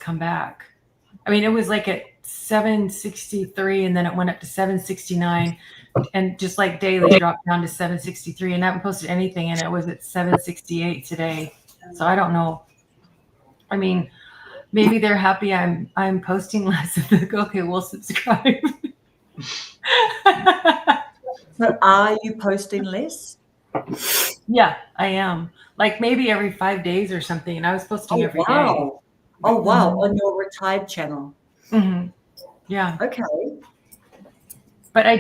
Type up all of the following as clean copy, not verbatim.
come back. I mean, it was like at 763 and then it went up to 769 and just like daily dropped down to 763 and I haven't posted anything and it was at 768 today. So I don't know. I mean, maybe they're happy I'm posting less and they're like, okay, we'll subscribe. So are you posting less? Yeah, I am. Like maybe every 5 days or something. And I was posting every day. Oh, wow. On your retired channel. Yeah. Okay. But I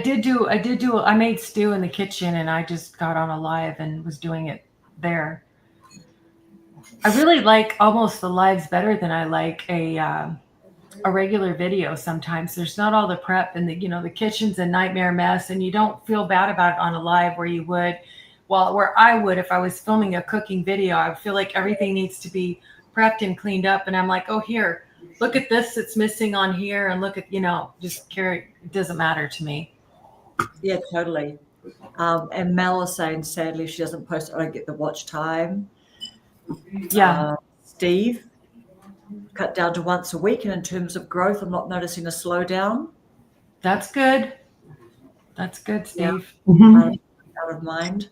made stew in the kitchen and I just got on a live and was doing it there. I really like almost the lives better than I like a regular video sometimes. There's not all the prep and the kitchen's a nightmare mess and you don't feel bad about it on a live where you would, well, where I would if I was filming a cooking video. I would feel like everything needs to be prepped and cleaned up and I'm like, oh, here, look at this that's missing on here and look at, just carry, it doesn't matter to me. Yeah, totally. And Mel is saying, sadly, she doesn't post. I don't get the watch time. Yeah. Steve, cut down to once a week. And in terms of growth, I'm not noticing a slowdown. That's good. That's good, Steve. Yeah. Out of mind.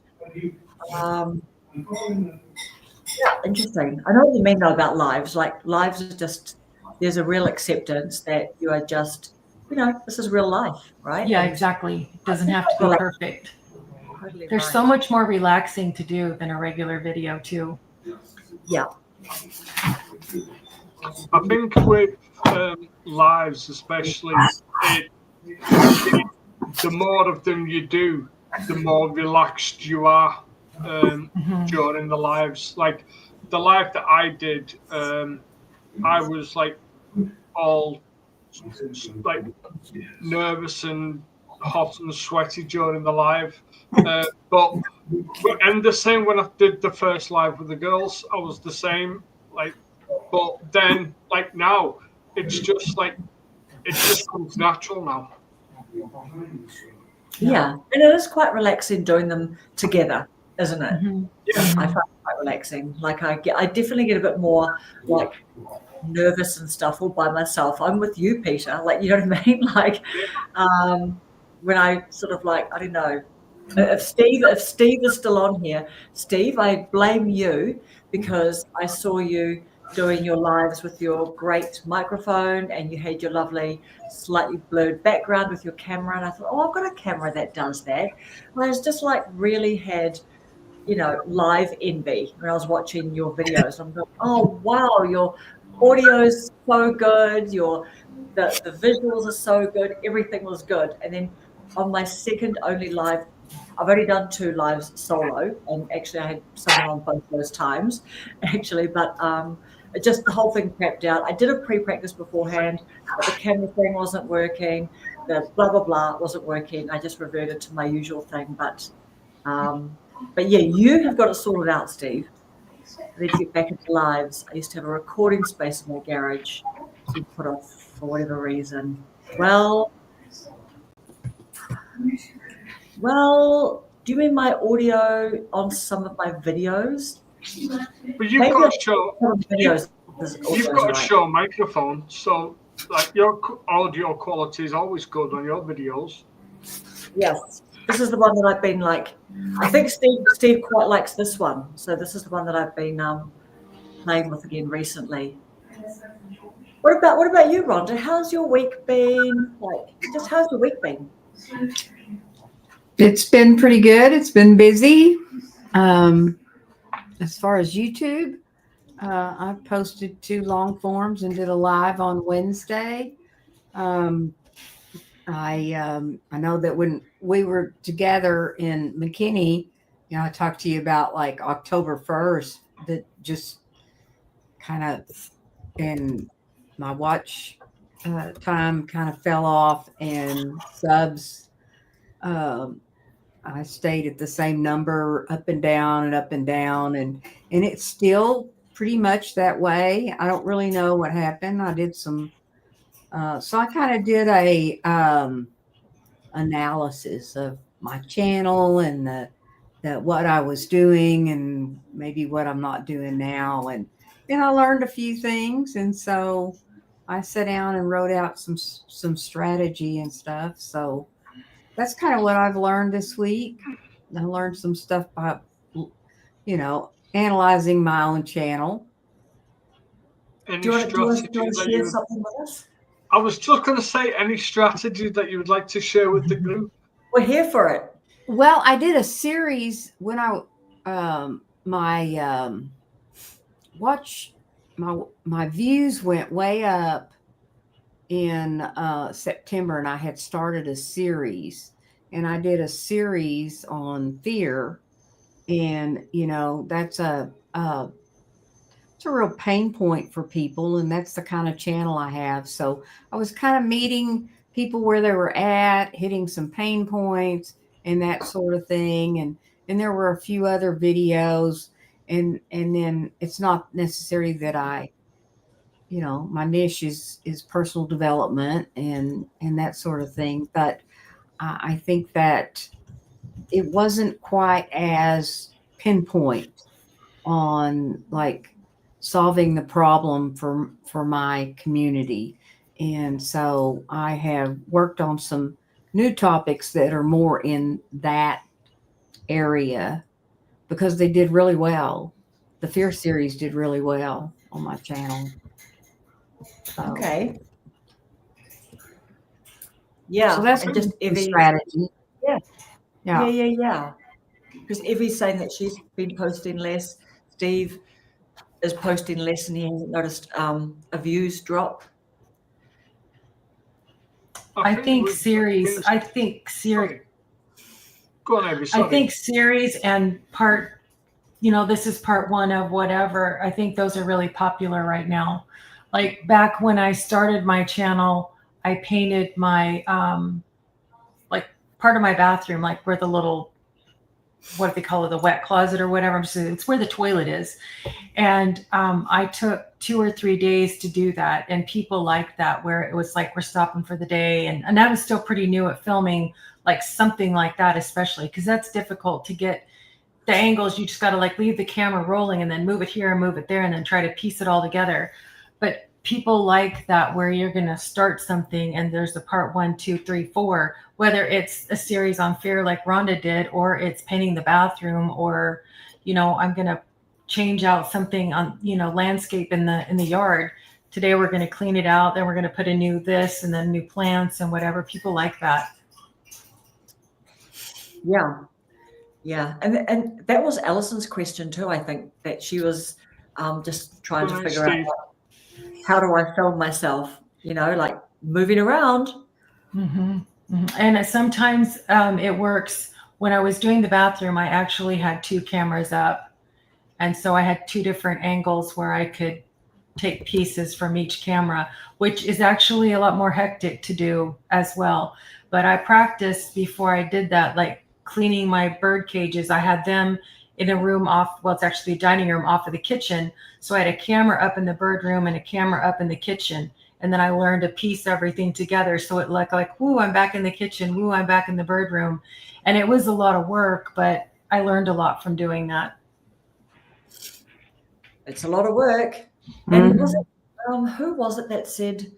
Yeah, interesting. I know what you mean though about lives. Like lives is just, there's a real acceptance that you are just, this is real life, right? Yeah, exactly. It doesn't have to be perfect. Totally There's right. so much more relaxing to do than a regular video too. Yeah. I think with lives especially, the more of them you do, the more relaxed you are during the lives. Like the live that I did, I was like all like nervous and hot and sweaty during the live. And the same when I did the first live with the girls, I was the same. But then now, it's just it just comes natural now. Yeah, and it is quite relaxing doing them together, isn't it? Yeah, I find it quite relaxing. Like I definitely get a bit more like nervous and stuff all by myself. I'm with you, Peter. Like, you know what I mean? Like, when I sort of like, I don't know, if Steve is still on here, Steve, I blame you because I saw you doing your lives with your great microphone and you had your lovely slightly blurred background with your camera, and I thought, oh, I've got a camera that does that. And I was just like really had, live envy when I was watching your videos. I'm going, oh wow, your audio is so good, the visuals are so good, everything was good. And then on my second only live, I've only done 2 lives solo, and actually I had someone on both those times, actually, but just the whole thing crapped out. I did a pre-practice beforehand, but the camera thing wasn't working, the blah blah blah wasn't working. I just reverted to my usual thing, but yeah, you have got it sorted out, Steve. I need to get back into lives. I used to have a recording space in my garage to put off for whatever reason. Well, do you mean my audio on some of my videos? But you've got to show videos. You've got to show a microphone, so like your audio quality is always good on your videos. Yes, this is the one that I've been like. I think Steve quite likes this one, so this is the one that I've been playing with again recently. What about you, Rhonda? How's your week been? How's your week been? It's been pretty good. It's been busy. As far as YouTube, I posted 2 long forms and did a live on Wednesday. I know that when we were together in McKinney, I talked to you about like October 1st, that just kind of, and my watch time kind of fell off, and subs, I stayed at the same number up and down and up and down, and it's still pretty much that way. I don't really know what happened. I did some, so I kind of did a analysis of my channel and the what I was doing and maybe what I'm not doing now, and and I learned a few things, and so I sat down and wrote out some strategy and stuff. So that's kind of what I've learned this week. I learned some stuff by, analyzing my own channel. Any Do you want strategy to that share you? something with us? I was just going to say, any strategy that you would like to share with the group? We're here for it. Well, I did a series when I watch my views went way up in September, and I had started a series, and I did a series on fear, and that's it's a real pain point for people, and that's the kind of channel I have. So I was kind of meeting people where they were at, hitting some pain points and that sort of thing. And there were a few other videos, and then it's not necessary that my niche is personal development and that sort of thing. But I think that it wasn't quite as pinpoint on like solving the problem for my community. And so I have worked on some new topics that are more in that area because they did really well. The Fear series did really well on my channel. So, Okay. Yeah. so that's and just the Evie. strategy. Yeah. Because Evie's saying that she's been posting less. Steve is posting less, and he hasn't noticed a views drop. I think series. Go on, Evie. Sorry. I think series and part, this is part one of whatever. I think those are really popular right now. Like back when I started my channel, I painted my, like part of my bathroom, like where the little, what do they call it, the wet closet or whatever. It's where the toilet is. And I took 2 or 3 days to do that. And people liked that, where it was like, we're stopping for the day. And I was still pretty new at filming like something like that, especially because that's difficult to get the angles. You just got to like leave the camera rolling and then move it here and move it there and then try to piece it all together. But people like that, where you're going to start something and there's a part 1, 2, 3, 4, whether it's a series on fear like Rhonda did, or it's painting the bathroom, or, I'm going to change out something on, landscape in the yard. Today we're going to clean it out. Then we're going to put a new this and then new plants and whatever. People like that. Yeah. And that was Allison's question too. I think that she was just trying to figure out, how do I film myself? Like moving around. Mm-hmm. Mm-hmm. And sometimes it works. When I was doing the bathroom, I actually had 2 cameras up. And so I had 2 different angles where I could take pieces from each camera, which is actually a lot more hectic to do as well. But I practiced before I did that, like cleaning my bird cages. I had them in a room off, well, it's actually a dining room off of the kitchen. So I had a camera up in the bird room and a camera up in the kitchen. And then I learned to piece everything together. So it looked like, woo, I'm back in the kitchen. Woo, I'm back in the bird room. And it was a lot of work, but I learned a lot from doing that. It's a lot of work. And was it, who was it that said,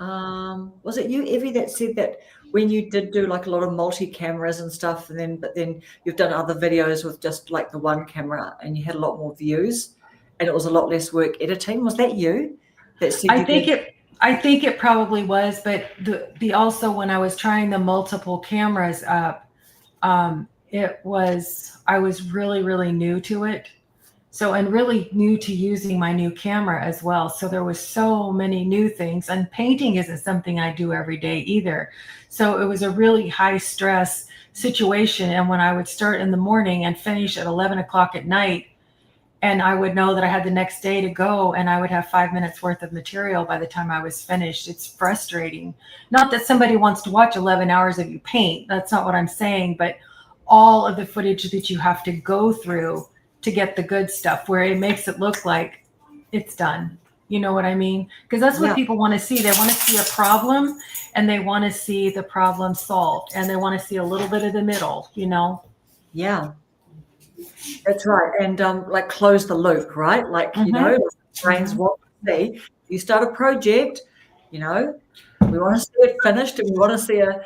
was it you, Evie, that said that when you did do like a lot of multi-cameras and stuff, but then you've done other videos with just like the one camera and you had a lot more views and it was a lot less work editing? Was that you that said? I think it probably was, but the also when I was trying the multiple cameras up, I was really, really new to it. So, and really new to using my new camera as well. So there was so many new things, and painting isn't something I do every day either. So it was a really high stress situation. And when I would start in the morning and finish at 11 o'clock at night, and I would know that I had the next day to go, and I would have 5 minutes worth of material by the time I was finished. It's frustrating. Not that somebody wants to watch 11 hours of you paint. That's not what I'm saying, but all of the footage that you have to go through to get the good stuff, where it makes it look like it's done. You know what I mean? Because that's what people want to see. They want to see a problem, and they want to see the problem solved, and they want to see a little bit of the middle, Yeah, that's right. And like close the loop, right? Like, brains want to see. You start a project, you know, we want to see it finished, and we want to see a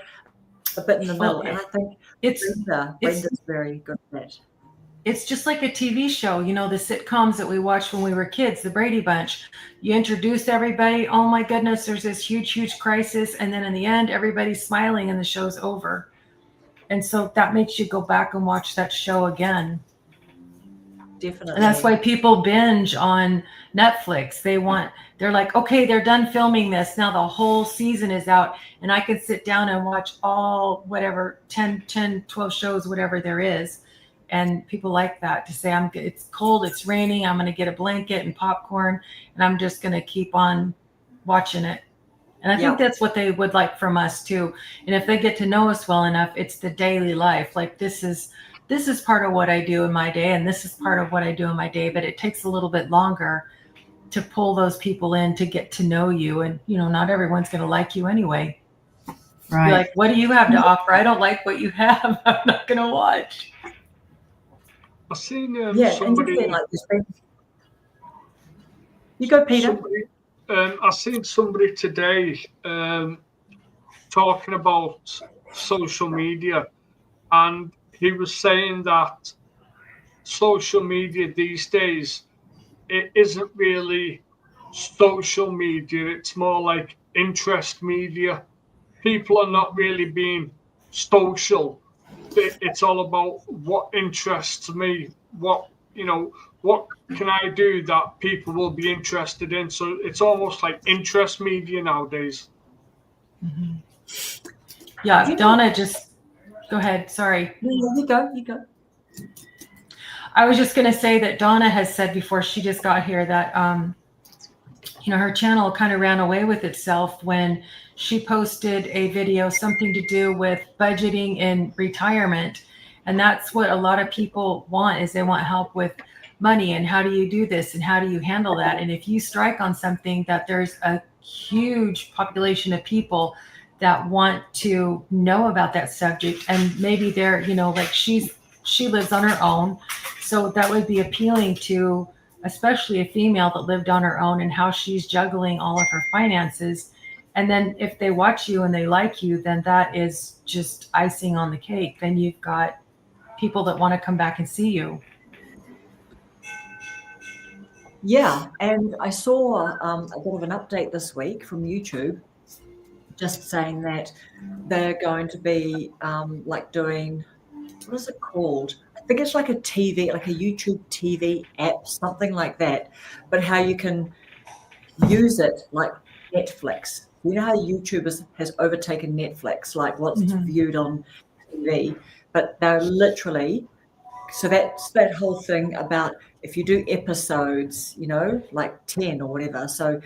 bit in the middle. And I think Brenda's very good at that. It's just like a TV show, you know, the sitcoms that we watched when we were kids, the Brady Bunch. You introduce everybody, oh my goodness, there's this huge crisis, and then in the end, everybody's smiling and the show's over. And so that makes you go back and watch that show again. Definitely. And that's why people binge on Netflix. They're like, okay, they're done filming this. Now the whole season is out, and I can sit down and watch all whatever, 10, 12 shows, whatever there is. And people like that, to say, it's cold, it's raining, I'm going to get a blanket and popcorn, and I'm just going to keep on watching it. And I think that's what they would like from us too. And if they get to know us well enough, it's the daily life. Like this is part of what I do in my day, and this is part of what I do in my day, but it takes a little bit longer to pull those people in to get to know you. And, you know, not everyone's going to like you anyway. Right. You're like, what do you have to offer? I don't like what you have. I'm not going to watch. I've seen somebody. Like this. You go, Peter. I've seen somebody today talking about social media, and he was saying that social media these days, it isn't really social media. It's more like interest media. People are not really being social. It's all about what interests me, what can I do that people will be interested in. So it's almost like interest media nowadays. Mm-hmm. Yeah, Donna, just go ahead. Sorry. You go. I was just going to say that Donna has said before she just got here that, her channel kind of ran away with itself when she posted a video, something to do with budgeting in retirement. And that's what a lot of people want, is they want help with money and how do you do this and how do you handle that. And if you strike on something that there's a huge population of people that want to know about that subject, and maybe they're, like she lives on her own. So that would be appealing to especially a female that lived on her own, and how she's juggling all of her finances. And then if they watch you and they like you, then that is just icing on the cake. Then you've got people that want to come back and see you. Yeah, and I saw a bit of an update this week from YouTube, just saying that they're going to be doing, what is it called? I think it's like a TV, like a YouTube TV app, something like that. But how you can use it like Netflix. You know how YouTube has overtaken Netflix, like what's viewed on TV. But they're literally, so that's that whole thing about if you do episodes, like 10 or whatever. So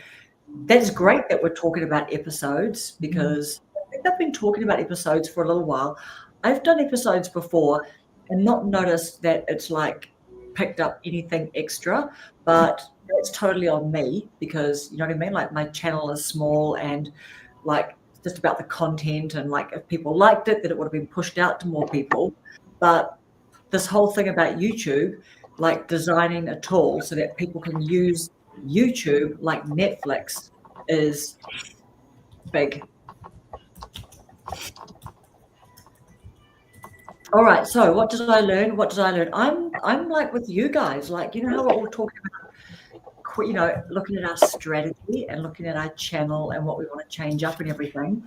that's great that we're talking about episodes, because I think I've been talking about episodes for a little while. I've done episodes before and not noticed that it's like picked up anything extra, but it's totally on me, because you know what I mean? Like my channel is small, and like just about the content, and like if people liked it, then it would have been pushed out to more people. But this whole thing about YouTube, like designing a tool so that people can use YouTube like Netflix, is big. All right, so what did I learn? I'm like with you guys, like, how we're all talking about, looking at our strategy and looking at our channel and what we want to change up and everything.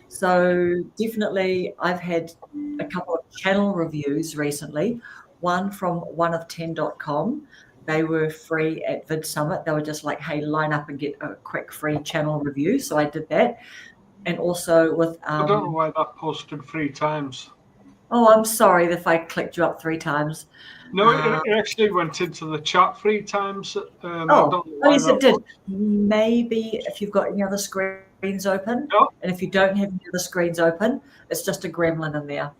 So definitely I've had a couple of channel reviews recently, one from oneof10.com. They were free at Vid Summit. They were just like, hey, line up and get a quick free channel review. So I did that. And also with... I don't know why that posted 3 times. Oh, I'm sorry if I clicked you up 3 times. No, it actually went into the chat 3 times. Yes, it did. Maybe if you've got any other screens open, and if you don't have any other screens open, it's just a gremlin in there.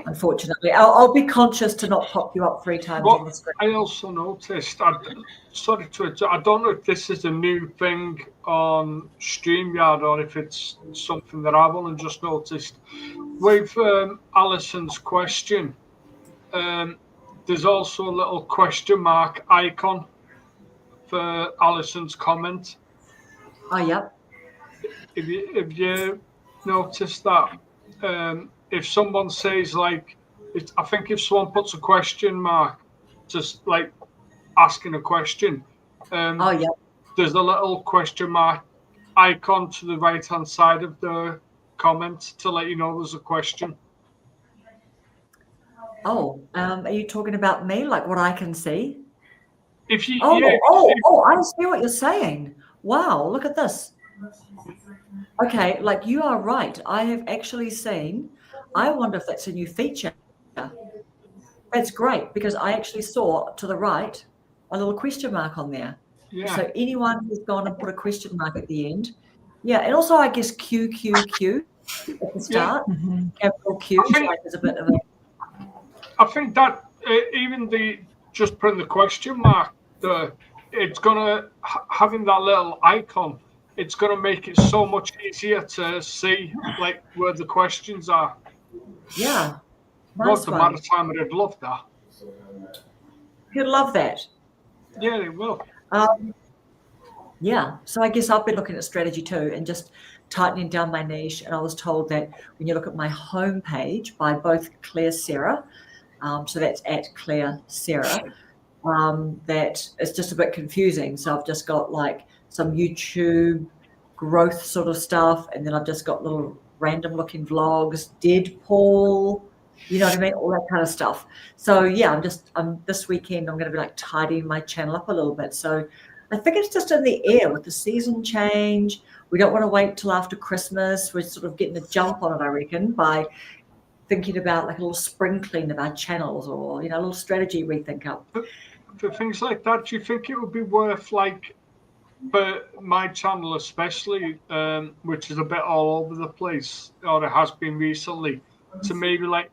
Unfortunately, I'll be conscious to not pop you up 3 times on the screen. I also noticed, I don't know if this is a new thing on StreamYard or if it's something that I've only just noticed. With Alison's question, there's also a little question mark icon Alison's comment. Oh, yep. If you notice that, if someone says like, I think if someone puts a question mark, just like asking a question, Oh, yep. there's a little question mark icon to the right hand side of the comment to let you know there's a question. Oh, are you talking about me, like what I can see? If you, Oh, yeah, I see what you're saying. Wow, look at this. Okay, like you are right. I have actually seen, I wonder if that's a new feature. That's great because I actually saw to the right a little question mark on there. yeah, So anyone who's gone and put a question mark at the end. Yeah, and also I guess QQQ at the yeah. start, Mhm. capital Q, I think, like there's a bit of a, I think that even the just putting the question mark, it's gonna having that little icon. It's gonna make it so much easier to see like where the questions are. yeah, What nice the one. maritime would love that. You'd love that. Yeah, they will. Yeah, so I guess I've been looking at strategy too and just tightening down my niche. And I was told that when you look at my homepage by both Claire Sarah, so that's at Claire Sarah, that it's just a bit confusing. So I've just got like some YouTube growth sort of stuff, and then I've just got little random looking vlogs, Deadpool, you know what I mean, all that kind of stuff. So yeah, I'm this weekend I'm going to be like tidying my channel up a little bit. So I think it's just in the air with the season change. We don't want to wait till after Christmas. We're sort of getting a jump on it, I reckon, by thinking about like a little spring clean of our channels, or a little strategy rethink up. For things like that, do you think it would be worth like for my channel especially, which is a bit all over the place, or it has been recently, to maybe like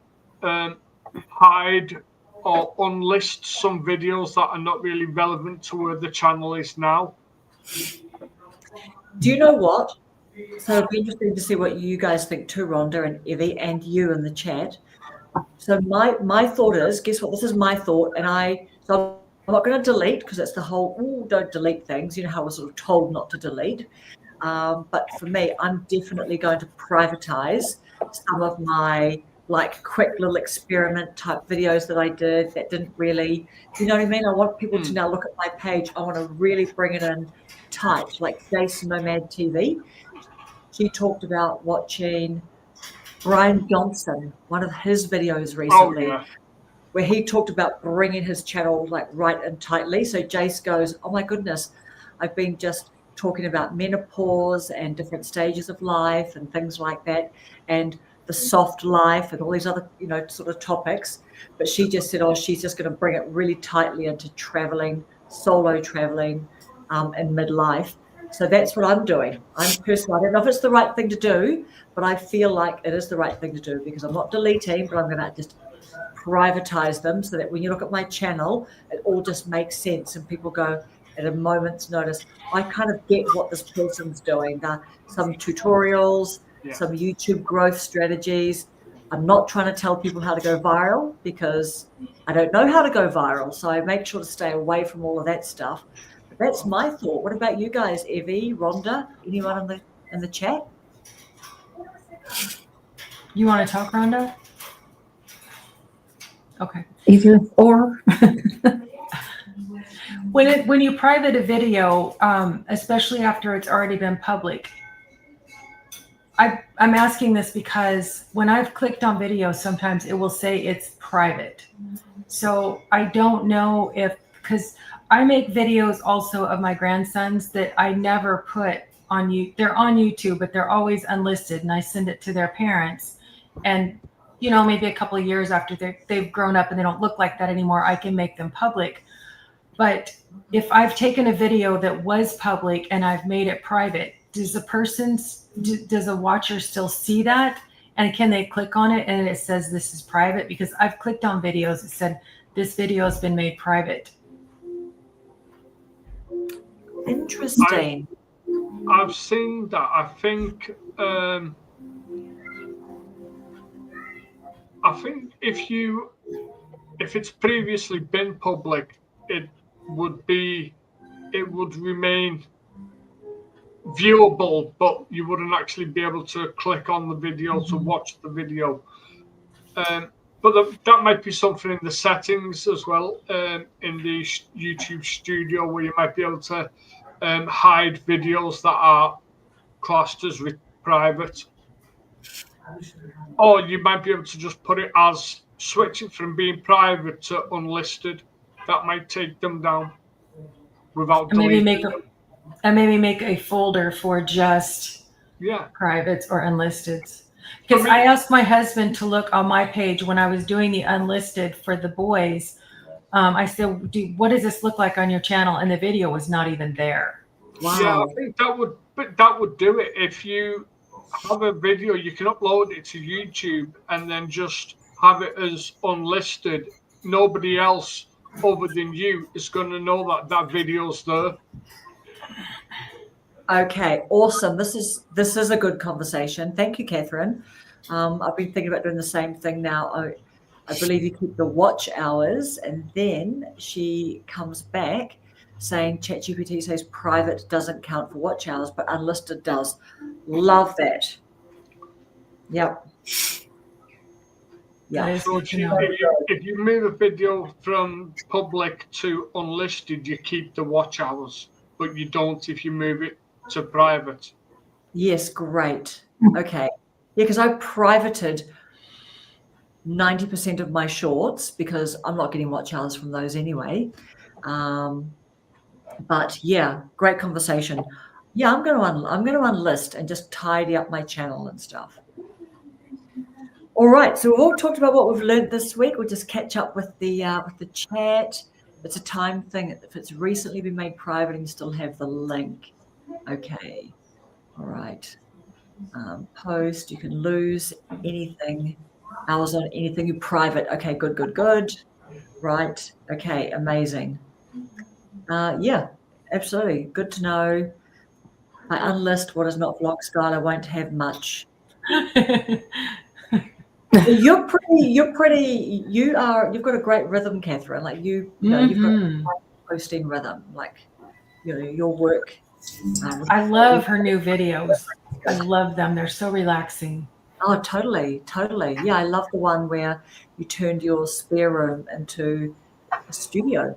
hide or unlist some videos that are not really relevant to where the channel is now? Do you know what? So it'd be interesting to see what you guys think too, Rhonda and Evie, and you in the chat. So my thought is, guess what? This is my thought, and so I'm not going to delete because it's the whole don't delete things. You know how we're sort of told not to delete. But for me, I'm definitely going to privatize some of my like quick little experiment type videos that I did that didn't really, you know what I mean? I want people to now look at my page. I want to really bring it in tight, like Jason Nomad TV. She talked about watching Brian Johnson, one of his videos Oh recently, yeah, where he talked about bringing his channel like right and tightly. So Jace goes, oh my goodness, I've been just talking about menopause and different stages of life and things like that, and the soft life and all these other, sort of topics. But she just said, oh, she's just going to bring it really tightly into traveling, solo traveling, in midlife. So that's what I'm doing. I'm personally, I don't know if it's the right thing to do, but I feel like it is the right thing to do because I'm not deleting, but I'm going to just privatize them so that when you look at my channel, it all just makes sense and people go at a moment's notice, I kind of get what this person's doing. Some tutorials, some YouTube growth strategies. I'm not trying to tell people how to go viral because I don't know how to go viral. So I make sure to stay away from all of that stuff. But that's my thought. What about you guys, Evie, Rhonda, anyone in the chat? You want to talk, Rhonda? Okay. Either or. When you private a video, especially after it's already been public, I'm asking this because when I've clicked on videos, sometimes it will say it's private. So I don't know because I make videos also of my grandsons that I never put on you. They're on YouTube, but they're always unlisted, and I send it to their parents. And maybe a couple of years after they've grown up and they don't look like that anymore, I can make them public. But if I've taken a video that was public and I've made it private, does a watcher still see that? And can they click on it and it says this is private? Because I've clicked on videos that said this video has been made private. Interesting. I've seen that. I think if it's previously been public, it would be it would remain viewable, but you wouldn't actually be able to click on the video to watch the video. But that might be something in the settings as well, in the YouTube studio, where you might be able to hide videos that are classed as private. Or you might be able to just put it as switching from being private to unlisted. That might take them down without And maybe deleting make a folder for just Yeah. privates or unlisteds. Because I asked my husband to look on my page when I was doing the unlisted for the boys. I said, what does this look like on your channel? And the video was not even there. Wow. Yeah, I think that would do it. If you have a video, you can upload it to YouTube and then just have it as unlisted. Nobody else other than you is going to know that that video's there. Okay, awesome. This is a good conversation. Thank you, Catherine. I've been thinking about doing the same thing now. I believe you keep the watch hours, and then she comes back saying ChatGPT says private doesn't count for watch hours, but unlisted does. Love that. Yep. Yeah. So if you move a video from public to unlisted, you keep the watch hours, but you don't if you move it to private. Yes, great. Okay. Yeah, because I privated 90% of my shorts because I'm not getting watch hours from those anyway. But yeah, great conversation. Yeah, I'm going to unlist and just tidy up my channel and stuff. All right, so we've all talked about what we've learned this week. We'll just catch up with the chat. It's a time thing. If it's recently been made private and you still have the link. Okay. All right. Post. You can lose anything. Hours on anything you private. Okay. Good. Right. Okay. Amazing. Yeah. Absolutely. Good to know. I unlist what is not vlog style. I won't have much. You've got a great rhythm, Catherine. Like you've got a posting rhythm. Like, your work. I love her new videos. I love them. They're so relaxing. Oh, totally. Yeah, I love the one where you turned your spare room into a studio.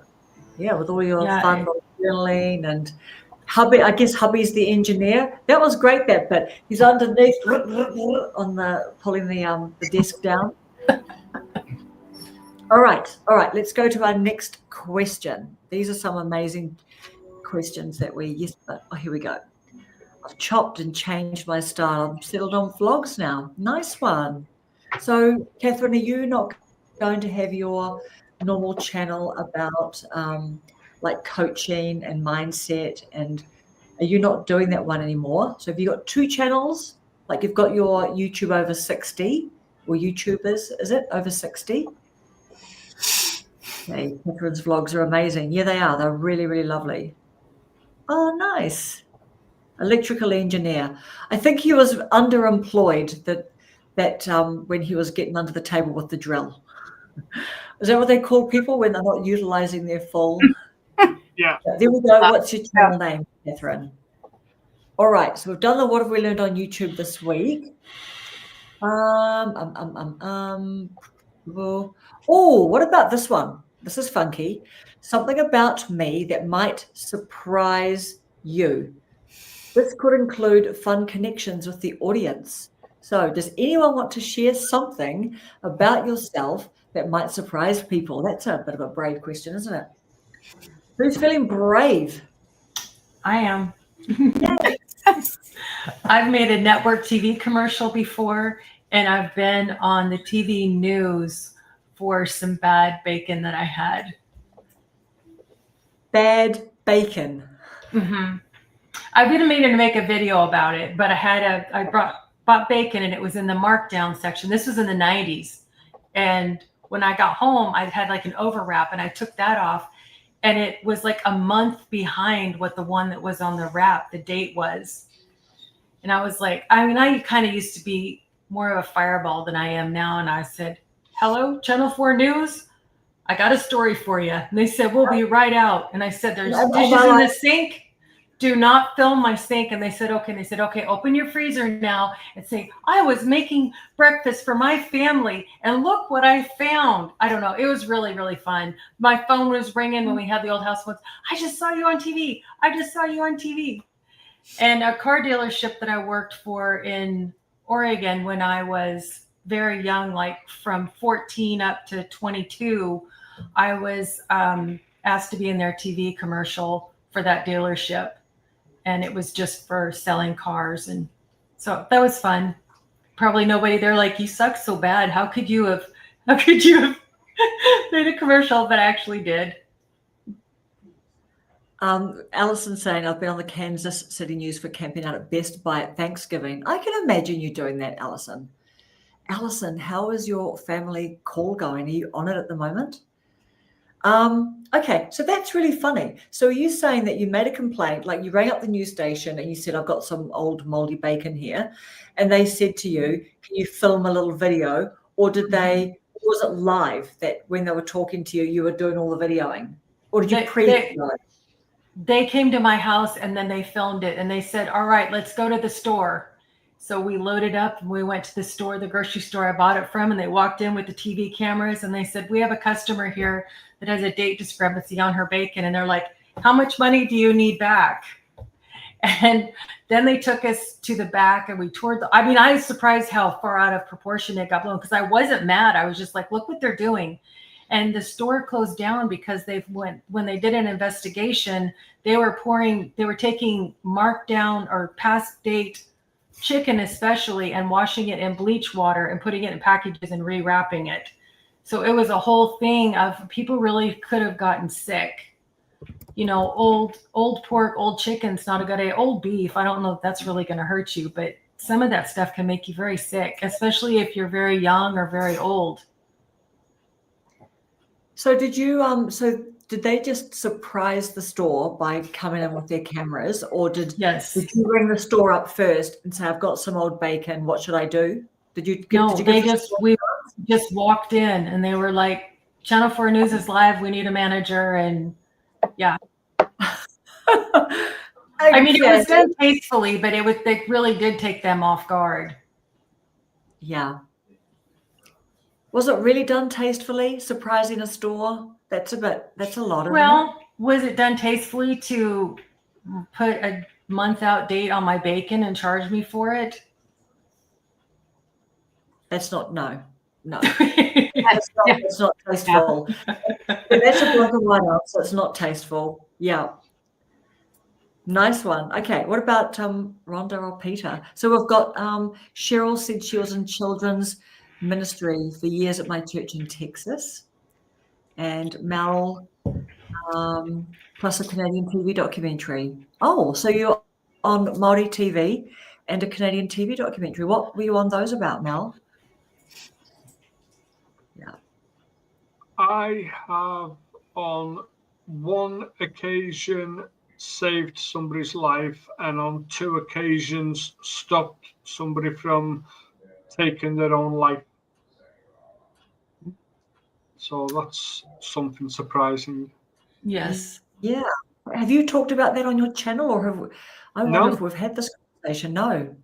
Yeah, with all your fun journaling and hubby. I guess hubby's the engineer. That was great. That bit. He's underneath on pulling the desk down. All right. Let's go to our next question. These are some amazing questions that here we go. I've chopped and changed my style. I'm settled on vlogs now. Nice one. So, Catherine, are you not going to have your normal channel about like coaching and mindset? And are you not doing that one anymore? So have you got two channels? Like you've got your YouTube over 60 or YouTubers, is it over 60? Okay, Catherine's vlogs are amazing. Yeah, they are. They're really, really lovely. Oh, nice. Electrical engineer. I think he was underemployed that when he was getting under the table with the drill. Is that what they call people when they're not utilizing their full? Yeah. There we go. What's your channel name, Catherine? All right. So we've done the what have we learned on YouTube this week. Oh, what about this one? This is funky. Something about me that might surprise you. This could include fun connections with the audience. So does anyone want to share something about yourself that might surprise people? That's a bit of a brave question, isn't it? Who's feeling brave? I am. I've made a network TV commercial before, and I've been on the TV news for some bad bacon that I had. Bad bacon. Mm-hmm. I've been meaning to make a video about it, but I bought bacon and it was in the markdown section. This was in the 90s. And when I got home, I had like an overwrap and I took that off. And it was like a month behind what the one that was on the wrap, the date was. And I was like, I kind of used to be more of a fireball than I am now. And I said, hello, Channel 4 News. I got a story for you. And they said, we'll be right out. And I said, there's And dishes I'm in the like, sink. Do not film my sink. And they said, okay. And they said, okay, open your freezer now and say, I was making breakfast for my family and look what I found. I don't know. It was really, really fun. My phone was ringing when we had the old house phones. I just saw you on TV. I just saw you on TV. And a car dealership that I worked for in Oregon when I was very young, like from 14 up to 22, I was asked to be in their TV commercial for that dealership. And it was just for selling cars. And so that was fun. Probably nobody there like, you suck so bad. How could you have made a commercial? But I actually did. Alison saying, I've been on the Kansas City News for camping out at Best Buy at Thanksgiving. I can imagine you doing that, Alison. Alison, how is your family call going? Are you on it at the moment? Okay, so that's really funny. So are you saying that you made a complaint, like you rang up the news station and you said, I've got some old moldy bacon here, and they said to you, can you film a little video? Or was it live that when they were talking to you, you were doing all the videoing? Or did you They came to my house and then they filmed it and they said, all right, let's go to the store. So we loaded up and we went to the store, the grocery store I bought it from, and they walked in with the TV cameras and they said, we have a customer here that has a date discrepancy on her bacon. And they're like, how much money do you need back? And then they took us to the back and we toured I was surprised how far out of proportion it got blown because I wasn't mad. I was just like, look what they're doing. And the store closed down because when they did an investigation, they were taking marked down or past date chicken especially and washing it in bleach water and putting it in packages and rewrapping it. So it was a whole thing of people really could have gotten sick. You know, old pork, old chicken's not a good idea. Old beef, I don't know if that's really going to hurt you, but some of that stuff can make you very sick, especially if you're very young or very old. So did they just surprise the store by coming in with their cameras, or did you ring the store up first and say, I've got some old bacon, what should I do? We just walked in and they were like, Channel 4 News is live, we need a manager, and yeah. I mean, it was done tastefully, but they really did take them off guard. Yeah. Was it really done tastefully, surprising a store? That's a lot. Well, was it done tastefully to put a month out date on my bacon and charge me for it? That's not, no. That's not tasteful. That's a black and white answer. It's not tasteful. Yeah. Nice one. Okay. What about Rhonda or Peter? So we've got Cheryl said she was in children's ministry for years at my church in Texas. And Mel, plus a Canadian TV documentary. Oh, so you're on Māori TV and a Canadian TV documentary. What were you on those about, Mel? Yeah. I have on one occasion saved somebody's life and on two occasions stopped somebody from taking their own life. So that's something surprising. Yes. Yeah. Have you talked about that on your channel, or I wonder if we've had this conversation? No.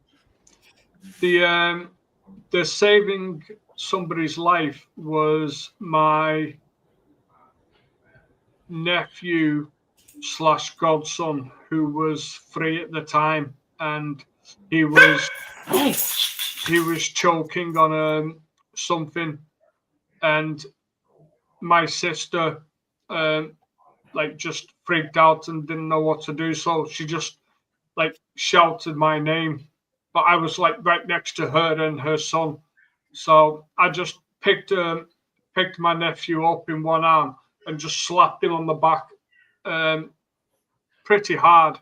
The saving somebody's life was my nephew / godson, who was 3 at the time, and he was choking on something, and my sister just freaked out and didn't know what to do, so she just shouted my name, but I was right next to her and her son, so I just picked my nephew up in one arm and just slapped him on the back pretty hard,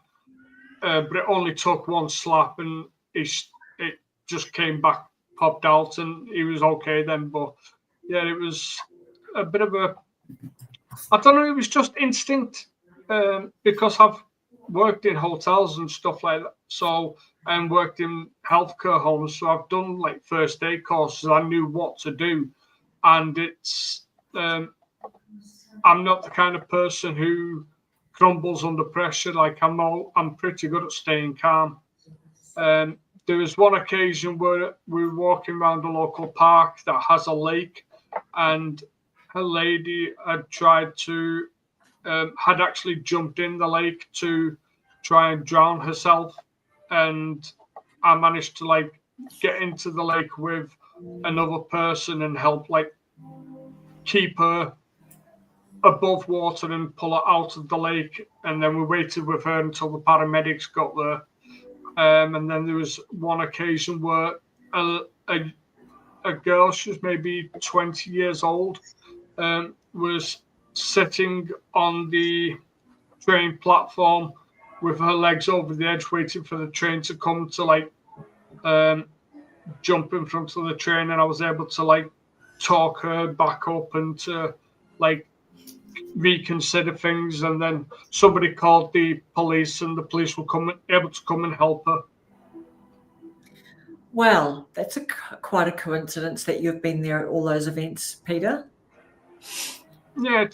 but it only took one slap and it just came back, popped out, and he was okay then. But yeah, it was a bit of I don't know, it was just instinct, because I've worked in hotels and stuff like that, so, and worked in healthcare homes, so I've done first aid courses. I knew what to do, and it's I'm not the kind of person who crumbles under pressure. Like I'm pretty good at staying calm. There was one occasion where we were walking around a local park that has a lake, and a lady had tried to had actually jumped in the lake to try and drown herself, and I managed to like get into the lake with another person and help like keep her above water and pull her out of the lake. And then we waited with her until the paramedics got there. And then there was one occasion where a girl, she was maybe 20 years old, was sitting on the train platform with her legs over the edge, waiting for the train to come to like jump in front of the train. And I was able to like talk her back up and to like reconsider things. And then somebody called the police, and the police were able to come and help her. Well, that's quite a coincidence that you've been there at all those events, Peter. Yeah,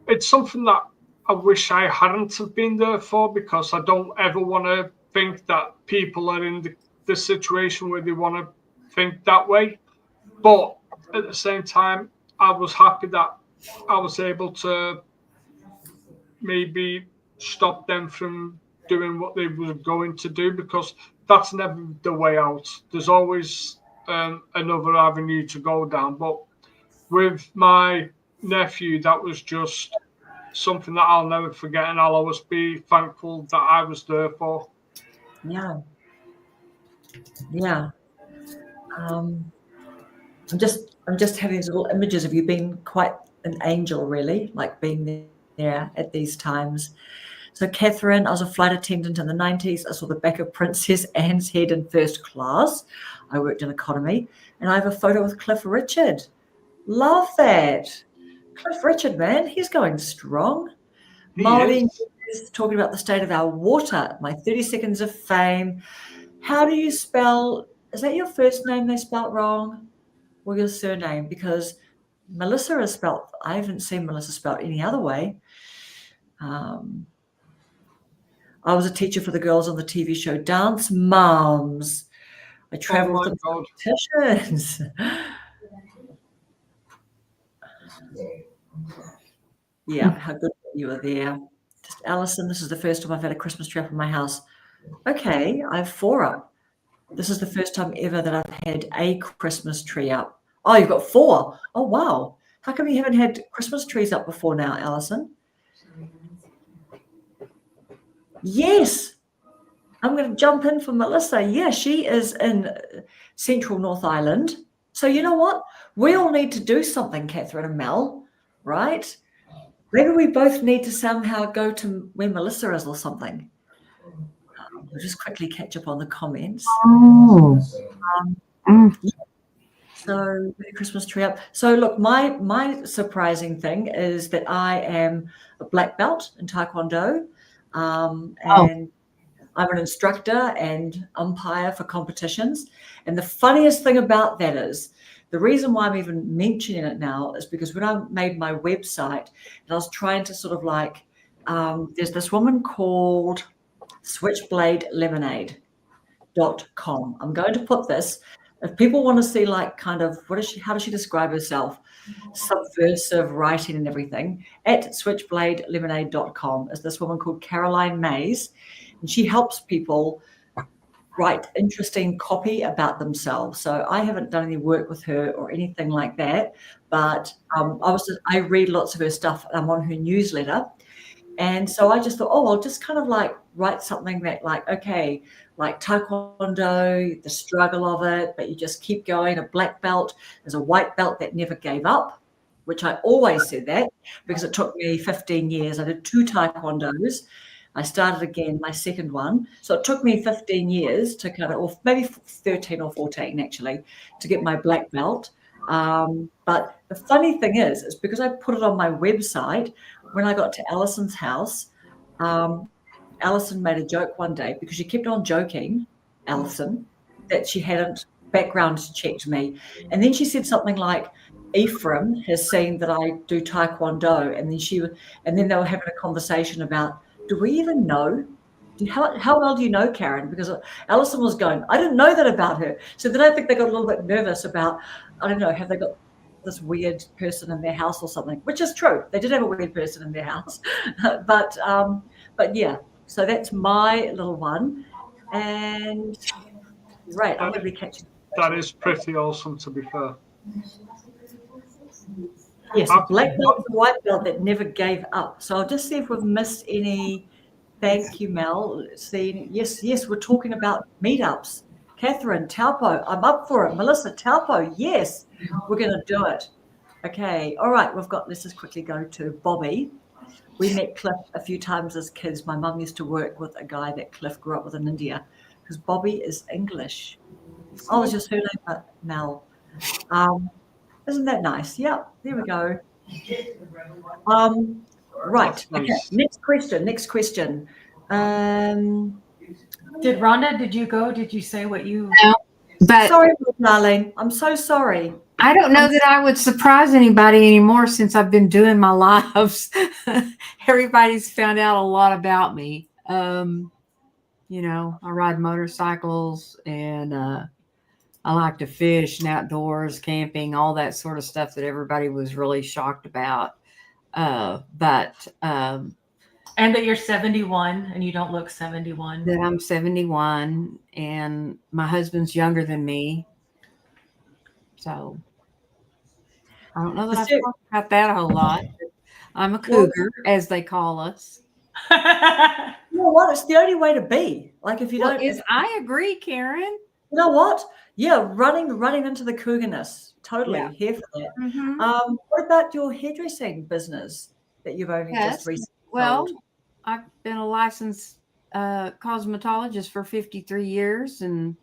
it's something that I wish I hadn't have been there for, because I don't ever want to think that people are in the situation where they want to think that way. But at the same time, I was happy that I was able to maybe stop them from doing what they were going to do, because that's never the way out. There's always another avenue to go down. But with my nephew, that was just something that I'll never forget, and I'll always be thankful that I was there for. Yeah. I'm just having these little images of you being quite an angel, really, like being there at these times. So, Catherine, I was a flight attendant in the 90s. I saw the back of Princess Anne's head in first class. I worked in economy, and I have a photo with Cliff Richard. Love that. Cliff Richard, man, he's going strong. Maureen is talking about the state of our water. My 30 seconds of fame. How do you spell? Is that your first name they spelt wrong, or your surname? Because Melissa is spelt. I haven't seen Melissa spelt any other way. I was a teacher for the girls on the TV show Dance Moms. I traveled with the competitions. Yeah, how good you were there. Just Alison, this is the first time I've had a Christmas tree up in my house. Okay, I have 4 up. This is the first time ever that I've had a Christmas tree up. Oh, you've got 4. Oh, wow. How come you haven't had Christmas trees up before now, Alison? Yes. I'm going to jump in for Melissa. Yeah, she is in Central North Island. So you know what? We all need to do something, Catherine and Mel, right? Maybe we both need to somehow go to where Melissa is or something. We'll just quickly catch up on the comments. So Christmas tree up. So look, my surprising thing is that I am a black belt in Taekwondo, and I'm an instructor and umpire for competitions. And the funniest thing about that is, the reason why I'm even mentioning it now is because when I made my website, and I was trying to sort of like, there's this woman called switchbladelemonade.com. I'm going to put this. If people want to see like kind of how does she describe herself? Subversive writing and everything. At switchbladelemonade.com is this woman called Caroline Mays, and she helps people write interesting copy about themselves. So I haven't done any work with her or anything like that, but I read lots of her stuff. I'm on her newsletter. And so I just thought, I'll just kind of like write something that like, okay, like Taekwondo, the struggle of it, but you just keep going. A black belt is a white belt that never gave up, which I always said that because it took me 15 years. I did 2 Taekwondos. I started again, my second one. So it took me 15 years to kind of, or maybe 13 or 14 actually, to get my black belt. But the funny thing is because I put it on my website, when I got to Alison's house, Alison made a joke one day because she kept on joking, Alison, that she hadn't background checked me. And then she said something like, Ephraim has seen that I do Taekwondo, and then they were having a conversation about, do we even know? How well do you know Karen? Because Alison was going, I didn't know that about her. So then I think they got a little bit nervous about, I don't know, have they got this weird person in their house or something? Which is true. They did have a weird person in their house, but yeah. So that's my little one, and right, I'm going to be catching. That is pretty awesome, to be fair. Yes, a black belt and white belt that never gave up. So I'll just see if we've missed any. Thank you, Mel. See, yes, we're talking about meetups. Catherine, Taupo, I'm up for it. Melissa, Taupo, yes, we're going to do it. Okay, all right, let's just quickly go to Bobby. We met Cliff a few times as kids. My mum used to work with a guy that Cliff grew up with in India, because Bobby is English. Oh, it's just her name, Mel. Isn't that nice? Yeah, there we go. Right. Okay. Next question. Did Rhonda, did you go? Did you say what you... No, but sorry, Marlene. I'm so sorry. I don't know that I would surprise anybody anymore since I've been doing my lives. Everybody's found out a lot about me. You know, I ride motorcycles, and I like to fish and outdoors, camping, all that sort of stuff that everybody was really shocked about. And that you're 71 and you don't look 71. That I'm 71 and my husband's younger than me. So I don't know that I've talked about that a whole lot. I'm a cougar, as they call us. You know what? It's the only way to be. Like, if you don't... I agree, Karen. You know what? Yeah, running into the cougarness. Totally here for that. Mm-hmm. What about your hairdressing business that you've only just recently sold? I've been a licensed cosmetologist for 53 years, and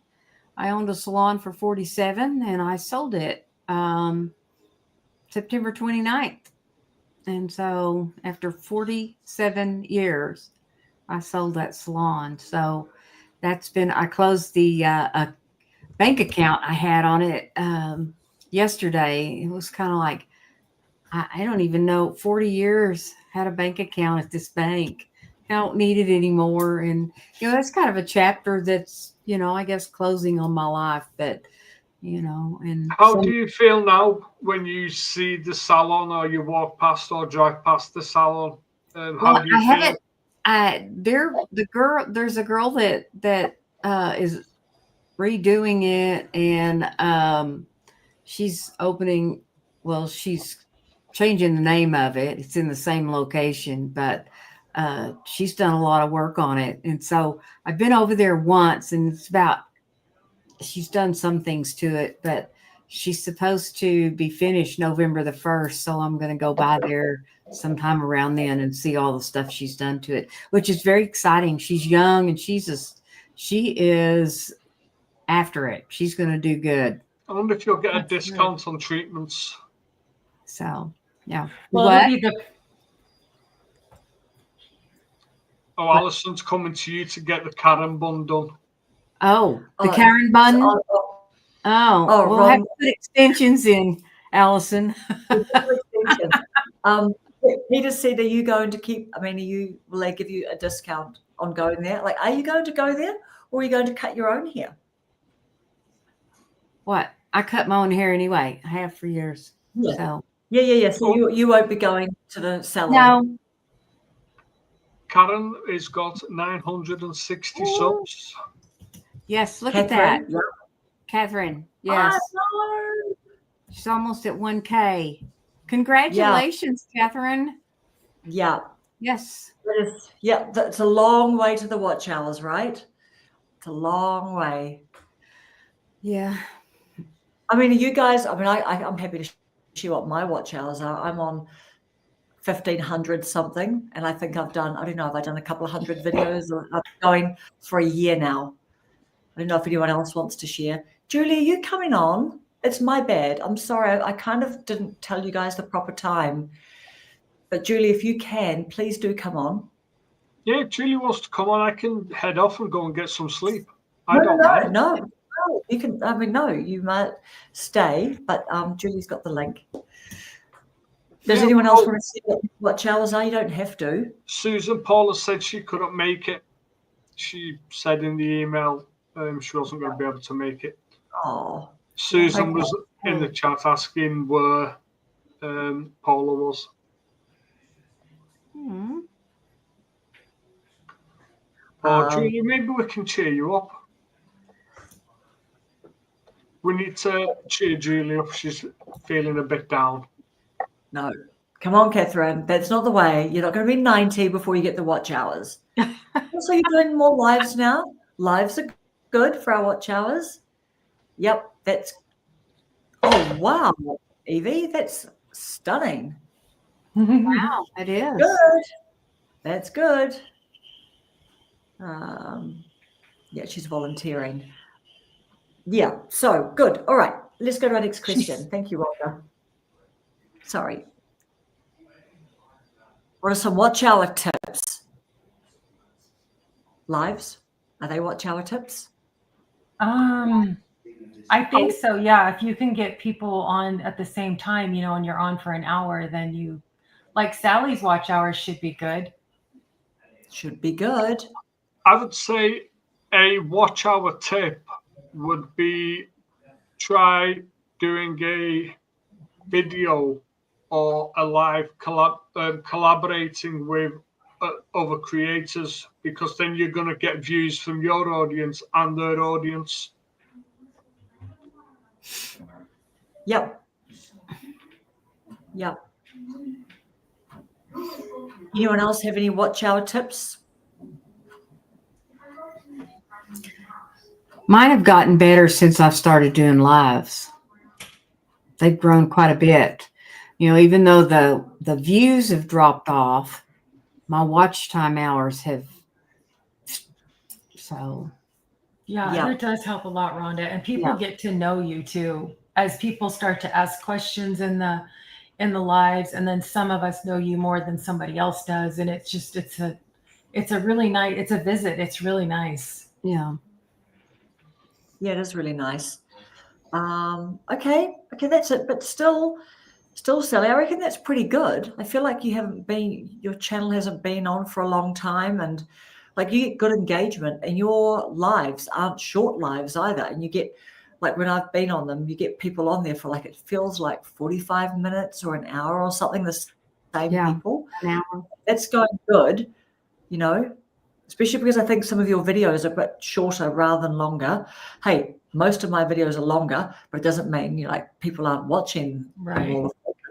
I owned a salon for 47, and I sold it September 29th. And so after 47 years, I sold that salon. So that's been, I closed the bank account I had on it yesterday. It was kind of like, I don't even know, 40 years had a bank account at this bank. I don't need it anymore. And, you know, that's kind of a chapter that's, you know, I guess closing on my life. But, you know, and how do you feel now when you see the salon, or you walk past or drive past the salon? How do you feel? There's a girl that is redoing it, and she's changing the name of it. It's in the same location, but she's done a lot of work on it. And so I've been over there once, and she's done some things to it, but she's supposed to be finished November the 1st. So I'm going to go by there sometime around then and see all the stuff she's done to it, which is very exciting. She's young, and she is after it. She's going to do good. I wonder if you'll get a discount on treatments. So, yeah. Well, Alison's coming to you to get the Karen bun done. Oh, the Karen bun? We'll have to put extensions in, Alison. Peter said, are you going to will they give you a discount on going there? Like, are you going to go there, or are you going to cut your own hair? What? I cut my own hair anyway. I have for years. Yeah. So. Yeah. So you won't be going to the salon? No. Karen has got 960 subs. Yes, look at that. Yeah. Catherine, yes. She's almost at 1K. Congratulations, Catherine. Yeah. Yes. That's a long way to the watch hours, right? It's a long way. Yeah. I mean, you guys, I'm happy to share what my watch hours are. I'm on 1,500 something, and I think I've done a couple of hundred videos, or I'm going for a year now. I don't know if anyone else wants to share. Julie, are you coming on? It's my bad. I'm sorry. I kind of didn't tell you guys the proper time. But Julie, if you can, please do come on. Yeah, if Julie wants to come on, I can head off and go and get some sleep. I don't mind. No. no, you can. I mean, no, you might stay, but Julie's got the link. Does anyone else want to see what showers are? You don't have to. Susan Paula said she couldn't make it. She said in the email she wasn't going to be able to make it. Oh, Susan was in the chat asking where Paula was. Oh, Julie, maybe we can cheer you up. We need to cheer Julie up. She's feeling a bit down. no. Come on, Catherine. That's not the way. You're not going to be 90 before you get the watch hours. Also, you're doing more lives now. Lives are good for our watch hours. Yep, that's. Oh, wow, Evie, that's stunning. Wow, it is. Good. That's good. Yeah, she's volunteering. Yeah, so good. All right, let's go to our next question. Thank you, Rhonda. Sorry. What are some watch hour tips? Lives? Are they watch hour tips? I think so. Yeah. If you can get people on at the same time, and you're on for an hour, then you, like Sally's watch hours should be good. Should be good. I would say a watch hour tip would be try doing a video or a live collaborating with other creators, because then you're going to get views from your audience and their audience. Yep. Anyone else have any watch hour tips? Mine have gotten better since I've started doing lives. They've grown quite a bit. Even though the views have dropped off, my watch time hours have. So. Yeah, it does help a lot, Rhonda. And people get to know you too, as people start to ask questions in the lives, and then some of us know you more than somebody else does, and it's a really nice. It's a visit. It's really nice. Yeah. Yeah, it is really nice. Okay, that's it. But still, Sally, I reckon that's pretty good. I feel like your channel hasn't been on for a long time, and like you get good engagement, and your lives aren't short lives either. And you get, like when I've been on them, you get people on there for like, it feels like 45 minutes or an hour or something, the same people. An hour. That's going good, especially because I think some of your videos are a bit shorter rather than longer. Hey, most of my videos are longer, but it doesn't mean people aren't watching. Right.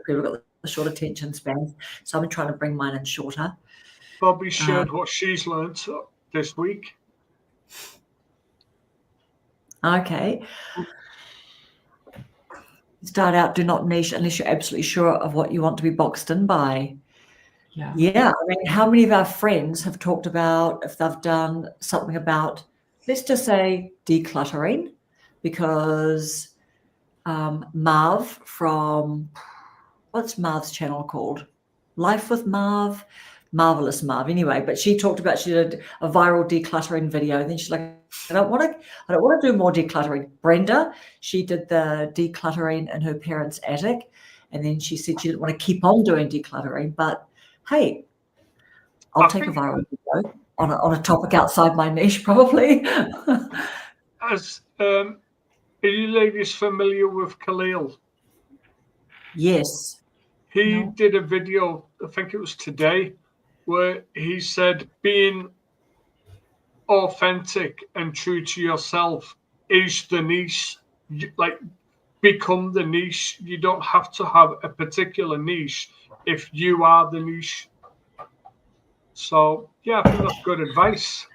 People got the short attention spans, so I'm trying to bring mine in shorter. Bobby shared what she's learned this week. Okay. Start out, do not niche unless you're absolutely sure of what you want to be boxed in by. Yeah. I mean, how many of our friends have talked about if they've done something about, let's just say, decluttering? Because Marv from, what's Marv's channel called? Life with Marv, Marvelous Marv. Anyway, but she talked about, she did a viral decluttering video, and then she's like, I don't want to do more decluttering. Brenda, she did the decluttering in her parents' attic, and then she said she didn't want to keep on doing decluttering, but hey, I'll take a viral video on a topic outside my niche, probably. Are you ladies familiar with Khalil? Yes. He did a video, I think it was today, where he said being authentic and true to yourself is the niche. Like, become the niche. You don't have to have a particular niche if you are the niche. So, yeah, I think that's good advice.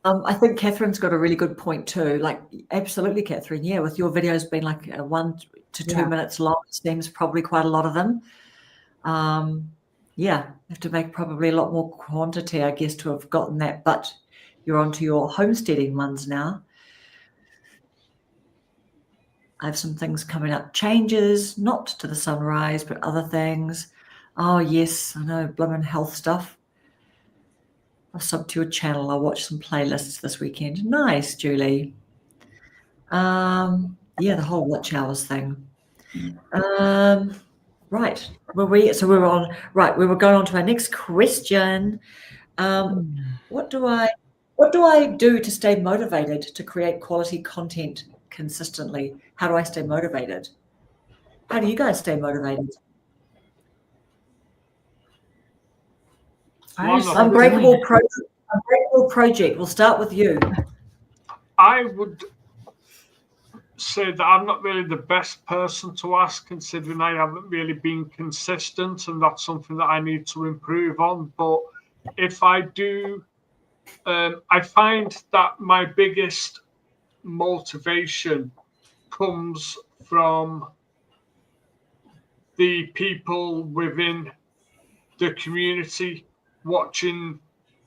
I think Catherine's got a really good point too. Like, absolutely, Catherine. Yeah, with your videos being like 1 to 2 minutes long, it seems probably quite a lot of them. Yeah, you have to make probably a lot more quantity, I guess, to have gotten that. But you're onto your homesteading ones now. I have some things coming up. Changes, not to the sunrise, but other things. Oh, yes, I know, blooming health stuff. I'll sub to your channel. I'll watch some playlists this weekend. Nice, Julie. Yeah, the whole watch hours thing. Right. We were on, right. We were going on to our next question. What do I do to stay motivated to create quality content consistently? How do I stay motivated? How do you guys stay motivated? Unbreakable project. We'll start with you. I would say that I'm not really the best person to ask, considering I haven't really been consistent, and that's something that I need to improve on. But if I do, I find that my biggest motivation comes from the people within the community, watching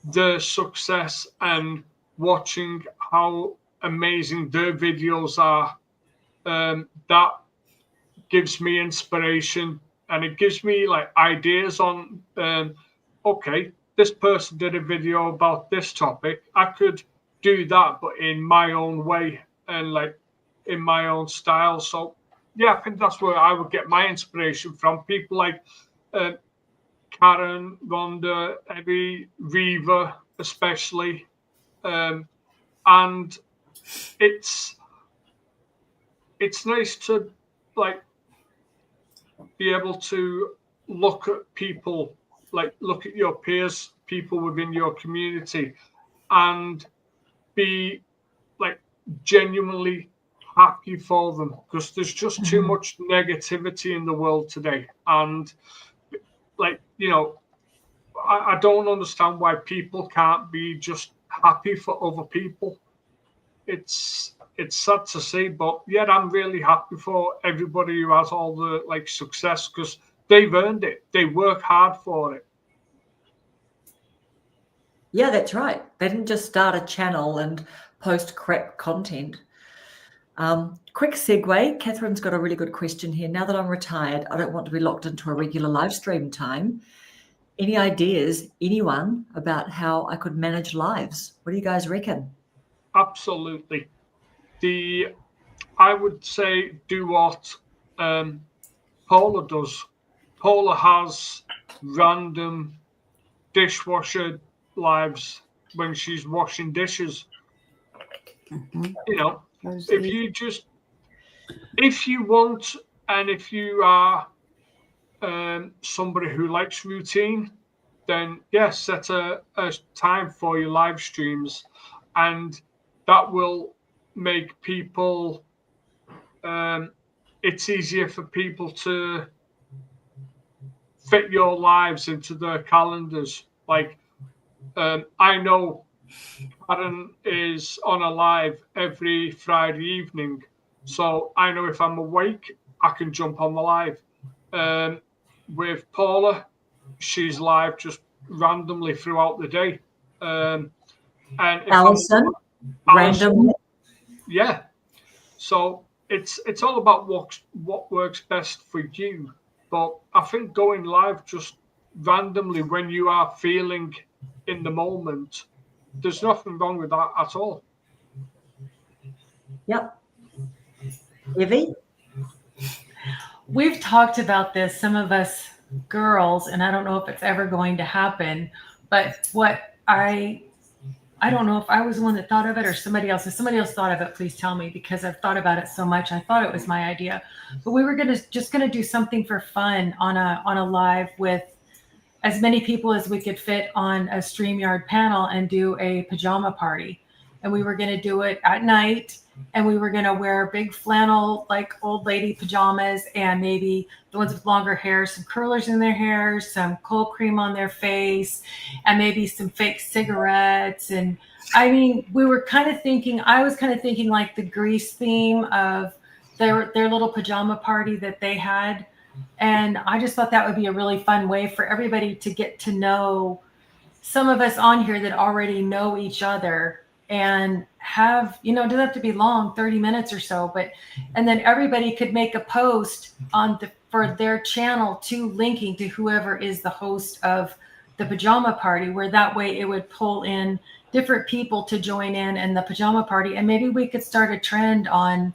their success and watching how amazing their videos are. That gives me inspiration, and it gives me like ideas on, okay, this person did a video about this topic. I could do that, but in my own way and like in my own style. So yeah, I think that's where I would get my inspiration from. People like Karen, Rhonda, Evie, Reva, especially. And it's nice to like be able to look at people, like look at your peers, people within your community, and be like genuinely happy for them, because there's just too much negativity in the world today. And like, you know, I don't understand why people can't be just happy for other people. It's sad to see, but yet I'm really happy for everybody who has all the like success, because they've earned it. They work hard for it. Yeah, that's right. They didn't just start a channel and post crap content. Quick segue. Catherine's got a really good question here. Now that I'm retired, I don't want to be locked into a regular live stream time. Any ideas, anyone, about how I could manage lives? What do you guys reckon? Absolutely. I would say do what Paula does. Paula has random dishwasher lives when she's washing dishes. You know, if you want, and if you are somebody who likes routine, then yes, set a time for your live streams, and that will make people, it's easier for people to fit your lives into their calendars. Like, I know Karen is on a live every Friday evening, so I know if I'm awake, I can jump on the live. With Paula, she's live just randomly throughout the day. And if Alison, randomly. Yeah. So it's all about what works best for you. But I think going live just randomly when you are feeling in the moment, there's nothing wrong with that at all. Yep. Evie? We've talked about this, some of us girls, and I don't know if it's ever going to happen, but what I don't know if I was the one that thought of it or somebody else. If somebody else thought of it, please tell me, because I've thought about it so much. I thought it was my idea, but we were just gonna do something for fun on a live with as many people as we could fit on a StreamYard panel and do a pajama party. And we were gonna do it at night, and we were gonna wear big flannel, like old lady pajamas, and maybe the ones with longer hair, some curlers in their hair, some cold cream on their face, and maybe some fake cigarettes. And I mean, we were kind of thinking, I was kind of thinking like the Grease theme of their little pajama party that they had. And I just thought that would be a really fun way for everybody to get to know some of us on here that already know each other, and have, it doesn't have to be long, 30 minutes or so, and then everybody could make a post for their channel linking to whoever is the host of the pajama party, where that way it would pull in different people to join in the pajama party. And maybe we could start a trend on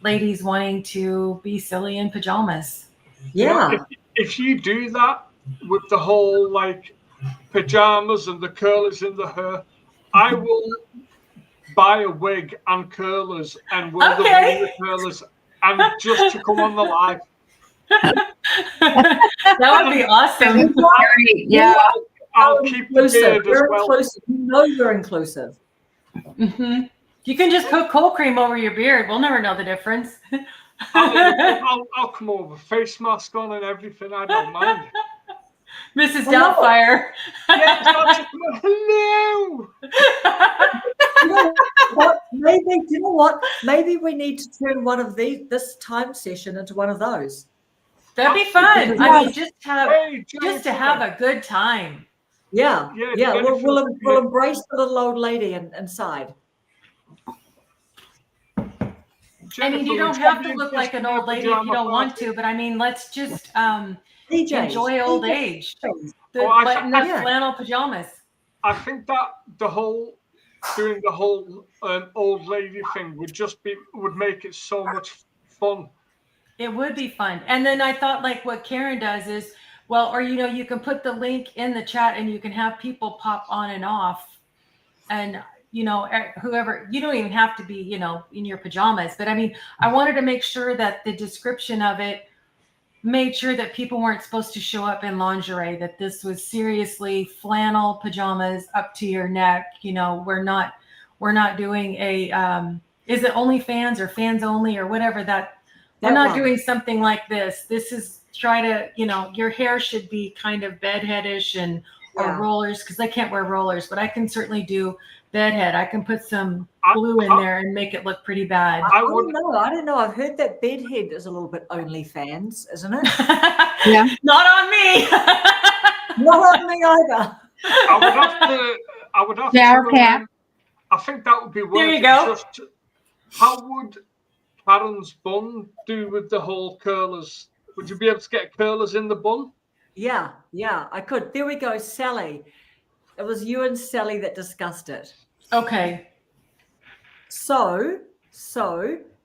ladies wanting to be silly in pajamas. You know, Yeah. if you do that with the whole like pajamas and the curlers in the hair, I will buy a wig and curlers and wear the Okay. wig with curlers and just to come on the live. That would be awesome. Yeah. I'll keep the Inclusive. beard as We're well. inclusive. You know you're inclusive. Mm-hmm. You can just put cold cream over your beard. We'll never know the difference. I'll come over, face mask on and everything. I don't mind. Mrs. Hello. Doubtfire. Yes, hello. You know what? Maybe, do you know what? Maybe we need to turn one of this time session into one of those. That'd be fun. I mean, just to have a good time. Yeah. Yeah, Yeah. get it We'll for- embrace the little old lady inside. I mean, you don't have to look like an old lady if you don't want to, but I mean, let's just enjoy old age. Button up flannel pajamas. I think that doing the whole old lady thing would make it so much fun. It would be fun. And then I thought, like, what Karen does is, well, or you can put the link in the chat and you can have people pop on and off, and whoever, you don't even have to be in your pajamas, but I mean, I wanted to make sure that the description of it made sure that people weren't supposed to show up in lingerie, that this was seriously flannel pajamas up to your neck. We're not doing a is it OnlyFans or fans only or whatever that we're not doing something like this. This is try to, your hair should be kind of bedheadish and or rollers, because I can't wear rollers, but I can certainly do bedhead. I can put some glue in there and make it look pretty bad. I don't know. I've heard that bedhead is a little bit OnlyFans, isn't it? Yeah. Not on me. Not on me either. I would have Shower cap. I think that would be worth There you go. How would Karen's bun do with the whole curlers? Would you be able to get curlers in the bun? Yeah, I could. There we go, Sally. It was you and Sally that discussed it. Okay. So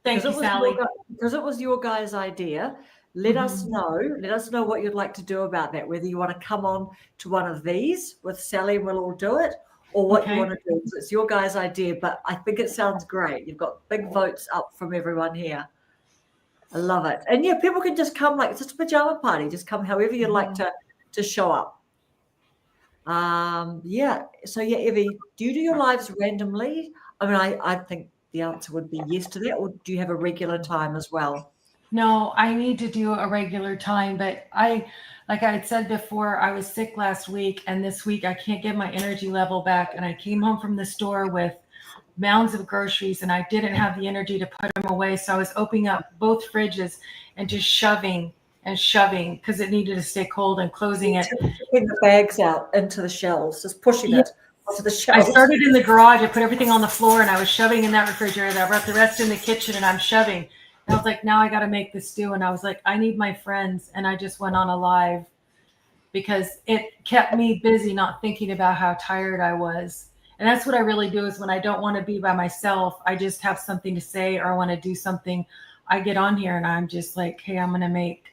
Thank you, Sally. Because it was your guys' idea. Let us know. Let us know what you'd like to do about that. Whether you want to come on to one of these with Sally and we'll all do it, or what you want to do. It's your guys' idea, but I think it sounds great. You've got big votes up from everyone here. I love it. And yeah, people can just come, like it's just a pajama party. Just come however you'd like to show up. Yeah. So yeah, Evie, do you do your lives randomly? I mean, I think the answer would be yes to that, or do you have a regular time as well? No, I need to do a regular time, but like I had said before, I was sick last week, and this week I can't get my energy level back. And I came home from the store with mounds of groceries, and I didn't have the energy to put them away. So I was opening up both fridges and just shoving because it needed to stay cold, and closing it. Putting the bags out into the shelves, just pushing it onto the shelves. I started in the garage. I put everything on the floor, and I was shoving in that refrigerator. I brought the rest in the kitchen, and I'm shoving. And I was like, now I got to make this stew. And I was like, I need my friends. And I just went on a live because it kept me busy, not thinking about how tired I was. And that's what I really do, is when I don't want to be by myself, I just have something to say, or I want to do something. I get on here and I'm just like, hey, I'm going to make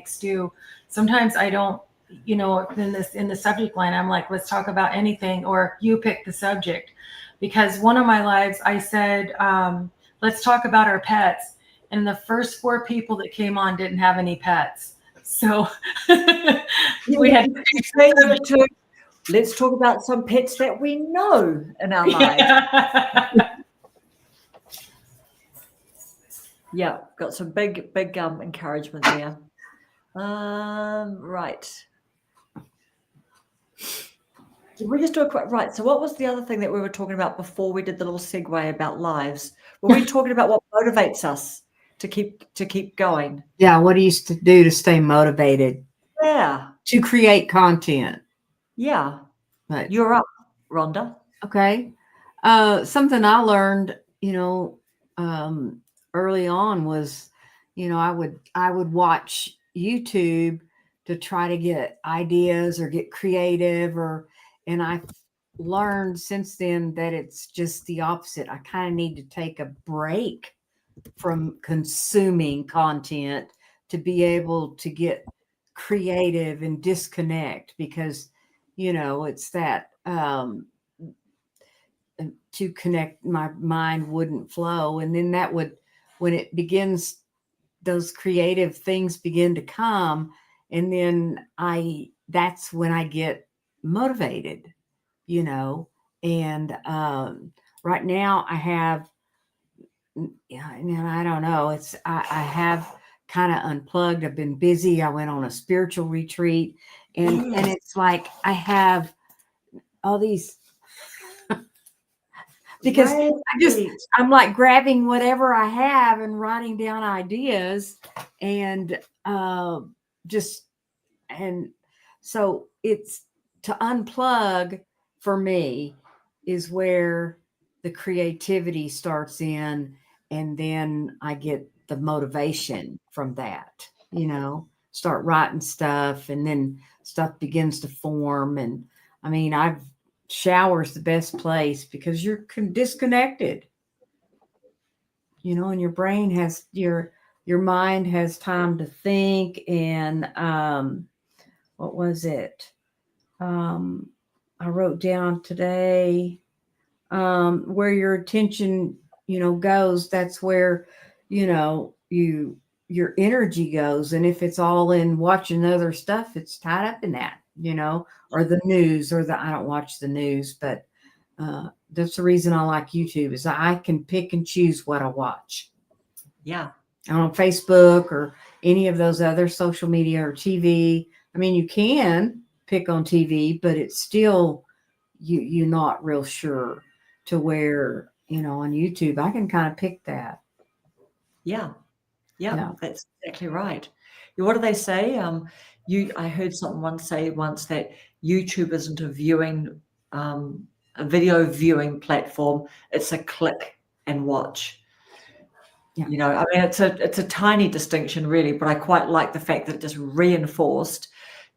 stew. Sometimes I don't, in the subject line, I'm like, let's talk about anything, or you pick the subject. Because one of my lives, I said, let's talk about our pets. And the first 4 people that came on didn't have any pets. So we had to let's talk about some pets that we know in our lives. Yeah, got some big encouragement there. Right. Did we just do a quick right? So what was the other thing that we were talking about before we did the little segue about lives? Were we talking about what motivates us to keep going? Yeah, what do you do to stay motivated? Yeah. To create content. Yeah. But you're up, Rhonda. Okay. Something I learned, early on was, I would watch YouTube to try to get ideas or get creative, and I've learned since then that it's just the opposite. I kind of need to take a break from consuming content to be able to get creative and disconnect, because it's that to connect, my mind wouldn't flow, and then that would, when it begins, those creative things begin to come, and then that's when I get motivated, and right now I have, yeah, and I don't know, I have kind of unplugged. I've been busy. I went on a spiritual retreat, and it's like I have all these because I'm like grabbing whatever I have and writing down ideas, and so it's to unplug for me is where the creativity starts in, and then I get the motivation from that, start writing stuff, and then stuff begins to form. And I mean, shower's the best place because you're disconnected, and your brain has your mind has time to think. And what was it? I wrote down today, where your attention, goes, that's where, your energy goes. And if it's all in watching other stuff, it's tied up in that, or the news, I don't watch the news, but that's the reason I like YouTube, is I can pick and choose what I watch. Yeah. On Facebook or any of those other social media or TV. I mean, you can pick on TV, but it's still, you're not real sure, to where, on YouTube, I can kind of pick that. Yeah. That's exactly right. What do they say? I heard someone say once that YouTube isn't a video viewing platform. It's a click and watch. Yeah. I mean, it's a tiny distinction, really, but I quite like the fact that it just reinforced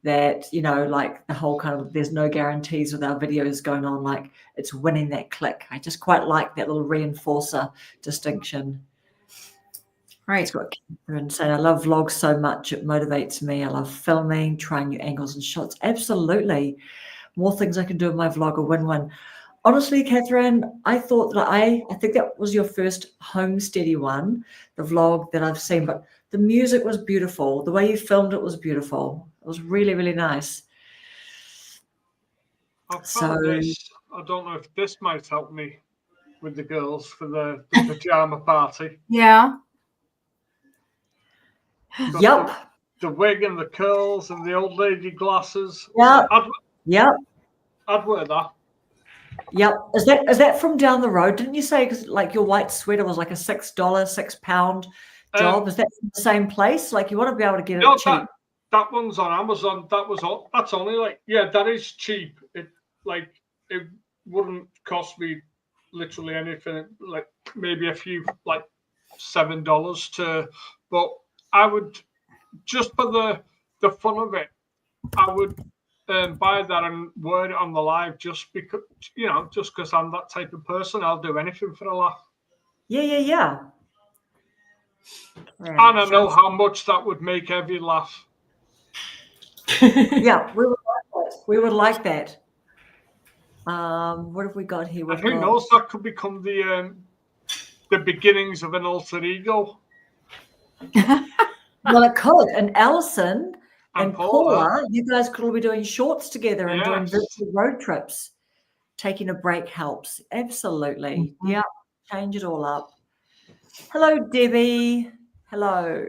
that, like the whole kind of, there's no guarantees with our videos going on, like it's winning that click. I just quite like that little reinforcer distinction. Right. It's got Catherine saying, I love vlogs so much. It motivates me. I love filming, trying new angles and shots. Absolutely. More things I can do in my vlog, a win-win. Honestly, Catherine, I thought that I think that was your first homesteady one, the vlog that I've seen, but the music was beautiful. The way you filmed it was beautiful. It was really, really nice. I found this. I don't know if this might help me with the girls for the pajama party. Yeah. Yep. The wig and the curls and the old lady glasses. Yeah. Yep. I'd wear that. Yep. Is that from down the road? Didn't you say, because like your white sweater was like a £6 job? Is that from the same place? Like, you want to be able to get it cheap. That one's on Amazon. That's only like, that is cheap. It wouldn't cost me literally anything, like maybe a few, like $7 but I would, just for the fun of it, I would buy that and wear it on the live, just because, just because I'm that type of person. I'll do anything for a laugh. Yeah. Right. And I know how much that would make Evie laugh. Yeah, we would like that. What have we got here? And who knows, that could become the beginnings of an alter ego. Well, it could. And Alison and Paula, you guys could all be doing shorts together and doing virtual road trips. Taking a break helps. Absolutely. Mm-hmm. Yeah, change it all up. Hello, Debbie. Hello.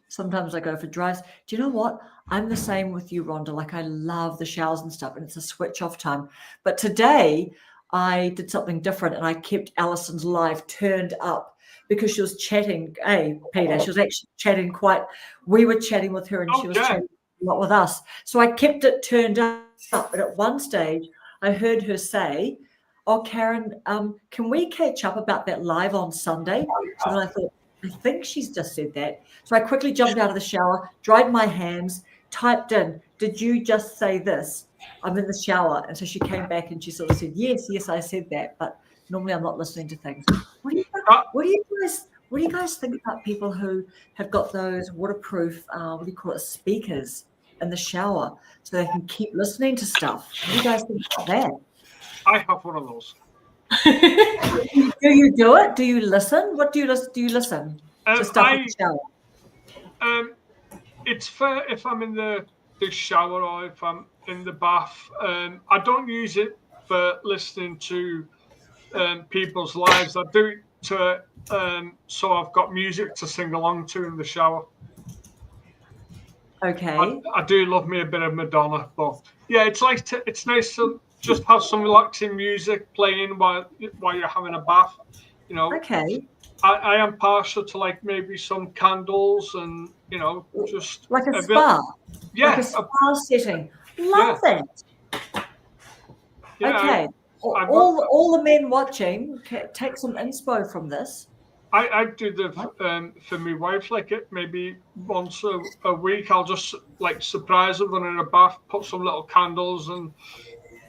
Sometimes I go for drives. Do you know what? I'm the same with you, Rhonda. Like, I love the showers and stuff, and it's a switch off time. But today I did something different, and I kept Alison's live turned up because she was chatting. Hey, Peter, she was actually chatting we were chatting with her, and she was chatting a lot with us. So I kept it turned up. And at one stage, I heard her say, "Oh, Karen, can we catch up about that live on Sunday?" So then I thought, I think she's just said that. So I quickly jumped out of the shower, dried my hands, typed in, "Did you just say this? I'm in the shower." And so she came back and she sort of said, "Yes, I said that, but normally I'm not listening to things." What do you guys think about people who have got those waterproof, what do you call it, speakers in the shower so they can keep listening to stuff? What do you guys think about that? I have one of those. Do you do it? Do you listen? What do you listen? Do you listen to stuff in the shower? It's fair if I'm in the shower or if I'm in the bath. I don't use it for listening to people's lives. I do it to so I've got music to sing along to in the shower. Okay. I do love me a bit of Madonna, but yeah, it's nice to just have some relaxing music playing while you're having a bath. You know. Okay. I am partial to like maybe some candles and just like a spa. Yeah, like a spa setting. Love that. Yeah, okay. All the men watching, take some inspo from this. I do the for my wife, like it maybe once a week. I'll just like surprise her when in a bath, put some little candles, and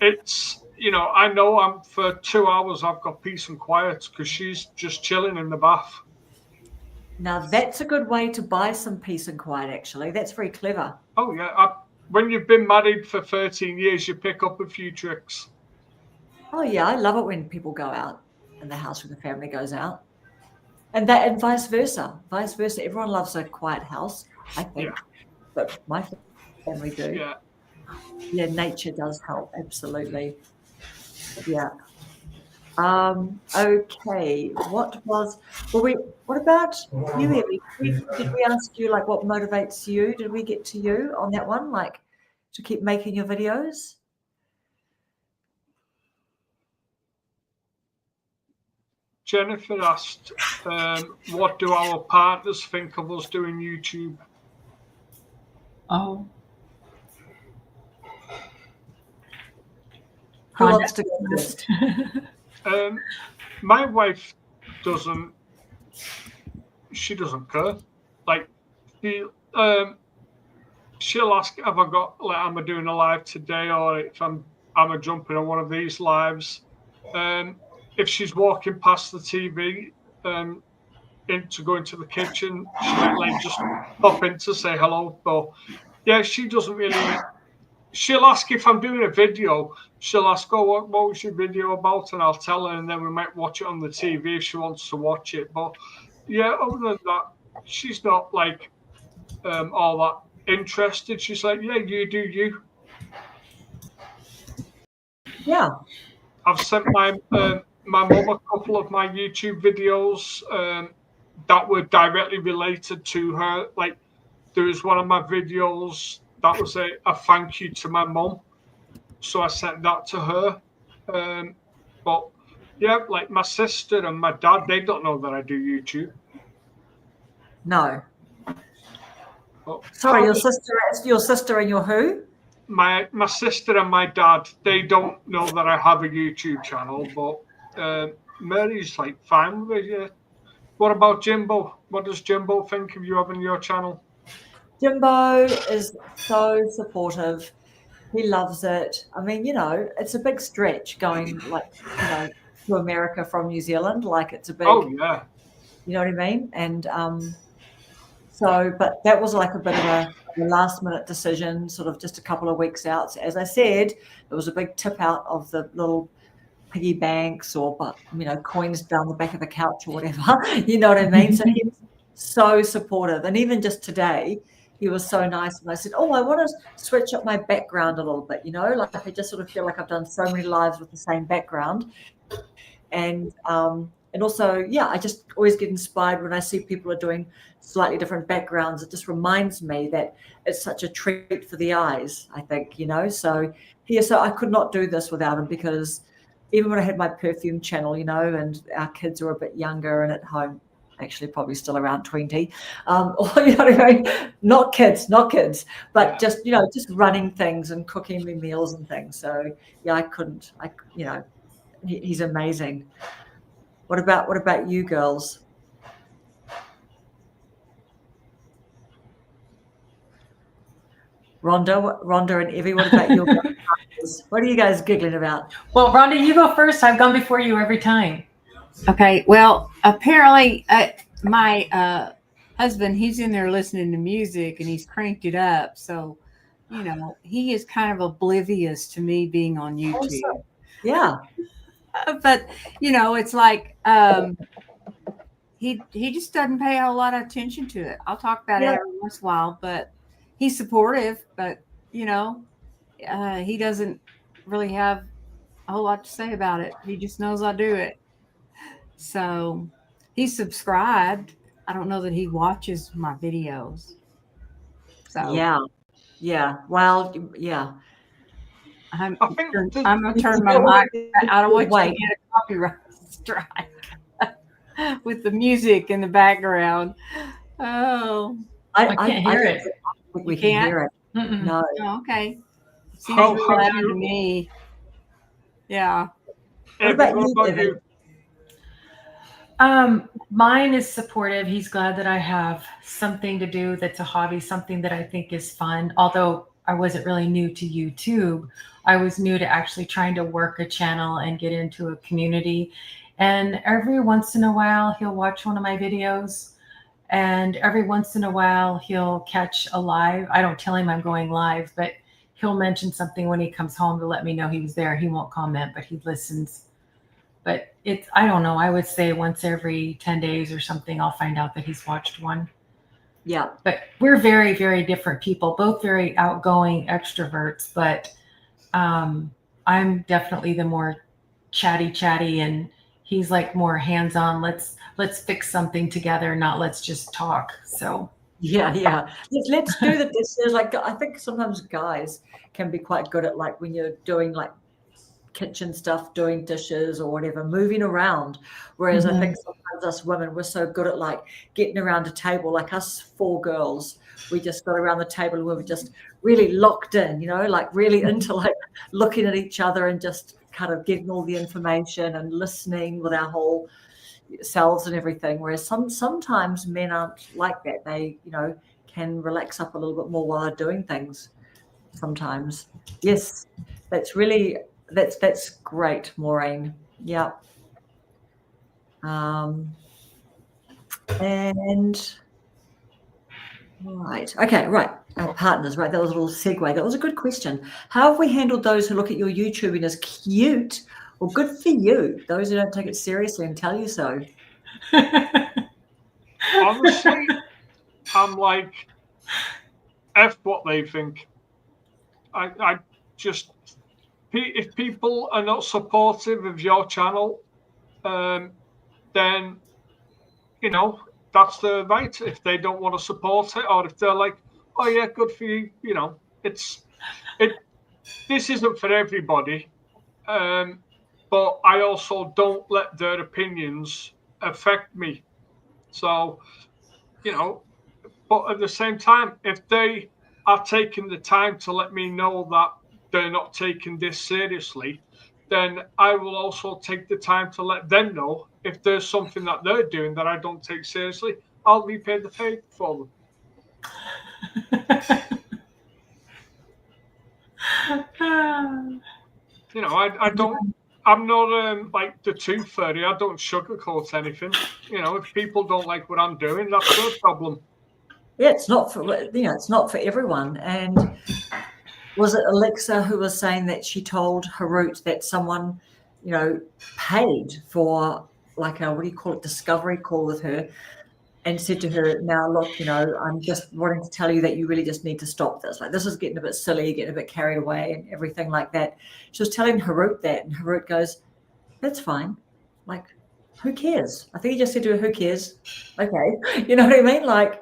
it's I know I'm for 2 hours I've got peace and quiet because she's just chilling in the bath. Now that's a good way to buy some peace and quiet. Actually, that's very clever. Oh yeah, when you've been married for 13 years, you pick up a few tricks. Oh yeah, I love it when people go out in the house when the family goes out. And vice versa. Vice versa. Everyone loves a quiet house, I think. Yeah. But my family do. Yeah. Yeah, nature does help, absolutely. Yeah. Okay. What about you, Evie? Did we ask you like what motivates you? Did we get to you on that one? Like to keep making your videos? Jennifer asked, what do our partners think of us doing YouTube? Oh. Who wants to go first? My wife she doesn't care. Like, she'll ask if am I doing a live today or if am I jumping on one of these lives. If she's walking past the TV to go into the kitchen, she might like just pop in to say hello. But yeah, she doesn't really. She'll ask if I'm doing a video. She'll ask, "Oh, what was your video about?" And I'll tell her, and then we might watch it on the TV if she wants to watch it. But yeah, other than that, she's not like all that interested. She's like, "Yeah, you do you." Yeah, I've sent my mum a couple of my YouTube videos that were directly related to her. Like there was one of my videos that was a thank you to my mum, so I sent that to her. But yeah, like my sister and my dad, they don't know that I do YouTube. No. But sorry, your sister and your who? My sister and my dad, they don't know that I have a YouTube channel, but Mary's like fine with it. Yeah. What about Jimbo? What does Jimbo think of you having your channel? Jimbo is so supportive. He loves it. I mean, it's a big stretch going to America from New Zealand. Like it's a big. Oh yeah. You know what I mean? And but that was like a bit of a last minute decision, sort of just a couple of weeks out. As I said, there was a big tip out of the little piggy banks or coins down the back of the couch or whatever. You know what I mean? So he was so supportive. And even just today, he was so nice. And I said, "Oh, I want to switch up my background a little bit, like I just sort of feel like I've done so many lives with the same background." And also, yeah, I just always get inspired when I see people are doing slightly different backgrounds. It just reminds me that it's such a treat for the eyes, I think, So I could not do this without him because even when I had my perfume channel, and our kids were a bit younger and at home, actually probably still around 20, or, what I mean? Not kids, but just, just running things and cooking me meals and things. So yeah, he's amazing. What about you girls? Rhonda and Evie, what about your partners? What are you guys giggling about? Well, Rhonda, you go first. I've gone before you every time. Okay. Well, apparently, my husband, he's in there listening to music and he's cranked it up. So, he is kind of oblivious to me being on YouTube. Also, yeah. But, it's like he just doesn't pay a lot of attention to it. I'll talk about it Yeah. every once in a while, but he's supportive. But, he doesn't really have a whole lot to say about it. He just knows I do it. So he's subscribed. I don't know that he watches my videos. So Yeah. Well, yeah. I'm I think gonna turn my mic. I don't want you to get a copyright strike with the music in the background. Oh, I can't hear it. We can hear it. Mm-mm. No. oh okay. Seems How real have loud you- to me. Yeah. What about What you, about Evie? you? Mine is supportive. He's glad that I have something to do that's a hobby, something that I think is fun. Although I wasn't really new to YouTube, I was new to actually trying to work a channel and get into a community. And every once in a while, he'll watch one of my videos. And every once in a while, he'll catch a live. I don't tell him I'm going live, but he'll mention something when he comes home to let me know he was there. He won't comment, but he listens. But I don't know, I would say once every 10 days or something, I'll find out that he's watched one. Yeah. But we're very, very different people, both very outgoing extroverts, but I'm definitely the more chatty, and he's like more hands-on. Let's fix something together, not let's just talk. So Yeah. Let's do the dishes. Like, I think sometimes guys can be quite good at, like, when you're doing like kitchen stuff, doing dishes or whatever, moving around. Whereas I think sometimes us women, we're so good at like getting around a table, like us 4 girls, we just got around the table and we were just really locked in, like really into like looking at each other and just kind of getting all the information and listening with our whole selves and everything. Whereas sometimes men aren't like that. They, can relax up a little bit more while they're doing things sometimes. Yes, that's great, Maureen. Yeah. And right. Okay, right. Our partners, right. That was a little segue. That was a good question. How have we handled those who look at your YouTubing as cute? Well, good for you. Those who don't take it seriously and tell you so. Honestly, I'm like, F what they think. I just, if people are not supportive of your channel, then, that's their right. If they don't want to support it, or if they're like, oh yeah, good for you, this isn't for everybody. But I also don't let their opinions affect me. So, but at the same time, if they are taking the time to let me know that they're not taking this seriously, then I will also take the time to let them know if there's something that they're doing that I don't take seriously. I'll repay the fee for them. I don't. I'm not like the tooth fairy. I don't sugarcoat anything. If people don't like what I'm doing, that's their problem. Yeah, it's not for everyone. And was it Alexa who was saying that she told Harut that someone, paid for like a, what do you call it, discovery call with her, and said to her, now look, I'm just wanting to tell you that you really just need to stop this. Like, this is getting a bit silly, getting a bit carried away and everything like that. She was telling Harut that, and Harut goes, that's fine. Like, who cares? I think he just said to her, who cares? Okay. You know what I mean? Like,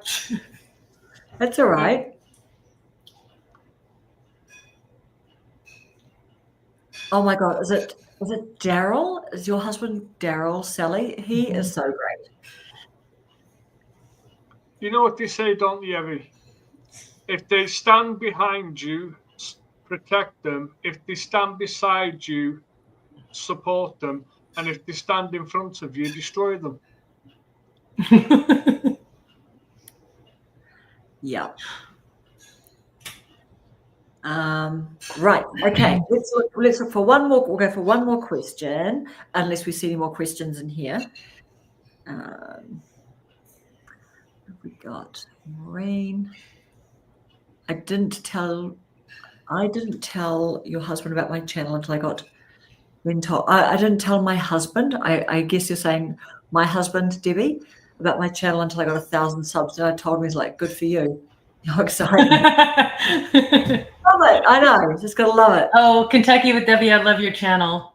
that's all right. Oh my God. Is it Daryl? Is your husband Daryl, Sally? He is so great. You know what they say, don't you, Evie? If they stand behind you, protect them. If they stand beside you, support them. And if they stand in front of you, destroy them. Yeah. Right. Okay. Let's look for one more. We'll go for one more question, unless we see any more questions in here. What have we got? Maureen. I didn't tell your husband about my channel until I got told. I didn't tell my husband. I guess you're saying my husband, Debbie, about my channel until I got 1,000 subs. And I told him, he's like, good for you. How exciting. Love it. I know. Just got to love it. Oh, Kentucky with Debbie, I love your channel.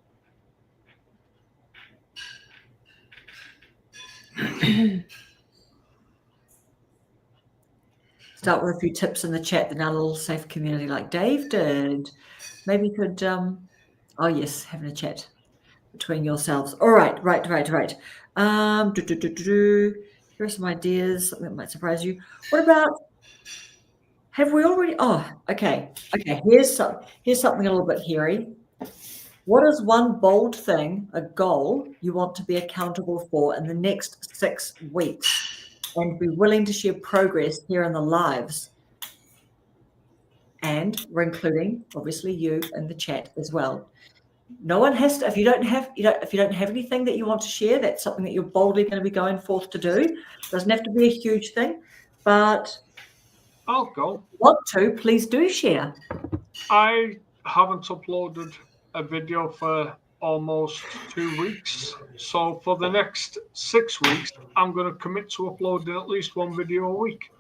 Start with a few tips in the chat, then our little safe community like Dave did. Maybe you could, oh yes, having a chat between yourselves. All right. Here are some ideas, something that might surprise you. What about, have we already, oh, okay. Here's something a little bit hairy. What is one bold thing, a goal you want to be accountable for in the next 6 weeks? And be willing to share progress here in the lives. And we're including, obviously, you in the chat as well. No one has to, if you don't have anything that you want to share, that's something that you're boldly going to be going forth to do. Doesn't have to be a huge thing, but I'll go. if you want to, please do share. I haven't uploaded a video for almost 2 weeks. So for the next 6 weeks, I'm going to commit to uploading at least one video a week.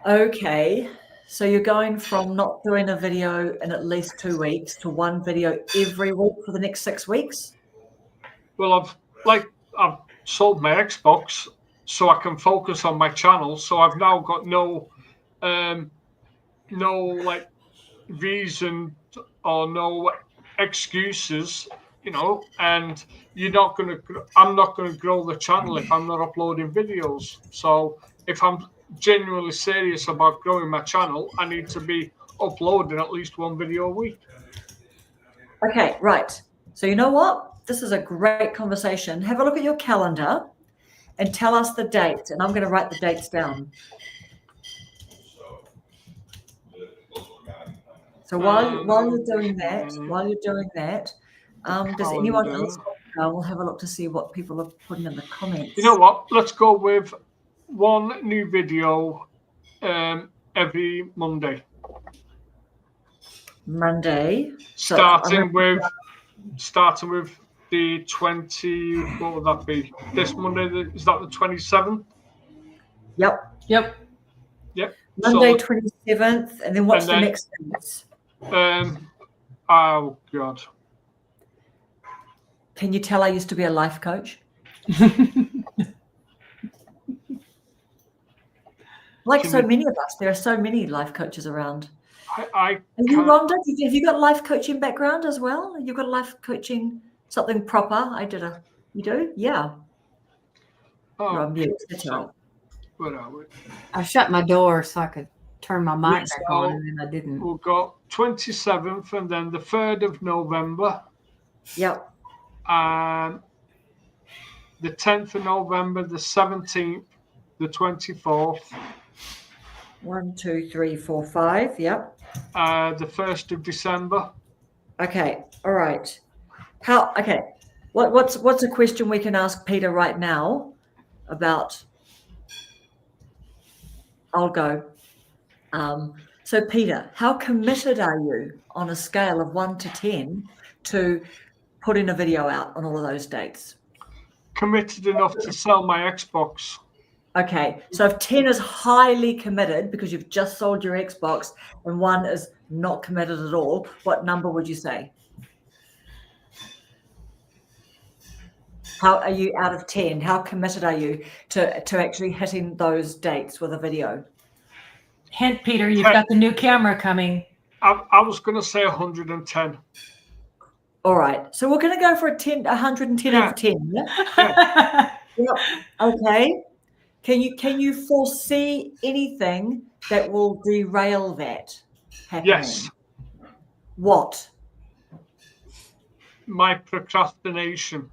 Okay. So you're going from not doing a video in at least 2 weeks to one video every week for the next 6 weeks? Well, I've sold my Xbox so I can focus on my channel. So I've now got no like reason or no excuses, and I'm not going to grow the channel if I'm not uploading videos. So if I'm genuinely serious about growing my channel, I need to be uploading at least one video a week. Okay, right. So you know what? This is a great conversation. Have a look at your calendar and tell us the dates, and I'm going to write the dates down. So while you're doing that, does anyone else want to go? We'll have a look to see what people are putting in the comments. You know what? Let's go with one new video every Monday. Monday. Starting with the 20. What would that be? This Monday, is that the 27th? Yep. So, Monday 27th, and then what's the next date? Oh God. Can you tell I used to be a life coach? Like so many of us, there are so many life coaches around. And you, Rhonda, have you got a life coaching background as well? You've got a life coaching, something proper? You do? Yeah. Oh, you're on mute. That's all right. Where are we? I shut my door so I could turn my mic back on, and then I didn't. We've got 27th and then the 3rd of November. Yep. The 10th of November, the 17th, the 24th. 1, 2, 3, 4, 5. Yep. The 1st of December. Okay. All right. Okay. What's a question we can ask Peter right now about? I'll go. So Peter, how committed are you on a scale of 1 to 10 to putting a video out on all of those dates? Committed enough to sell my Xbox. Okay, so if 10 is highly committed because you've just sold your Xbox and 1 is not committed at all, what number would you say? How are you out of 10? How committed are you to actually hitting those dates with a video? Hint, Peter, you've got the new camera coming. I was going to say 110. All right, so we're going to go for 110 out of 10. Yeah? Yep. Okay. Can you foresee anything that will derail that happening? Yes. What? My procrastination.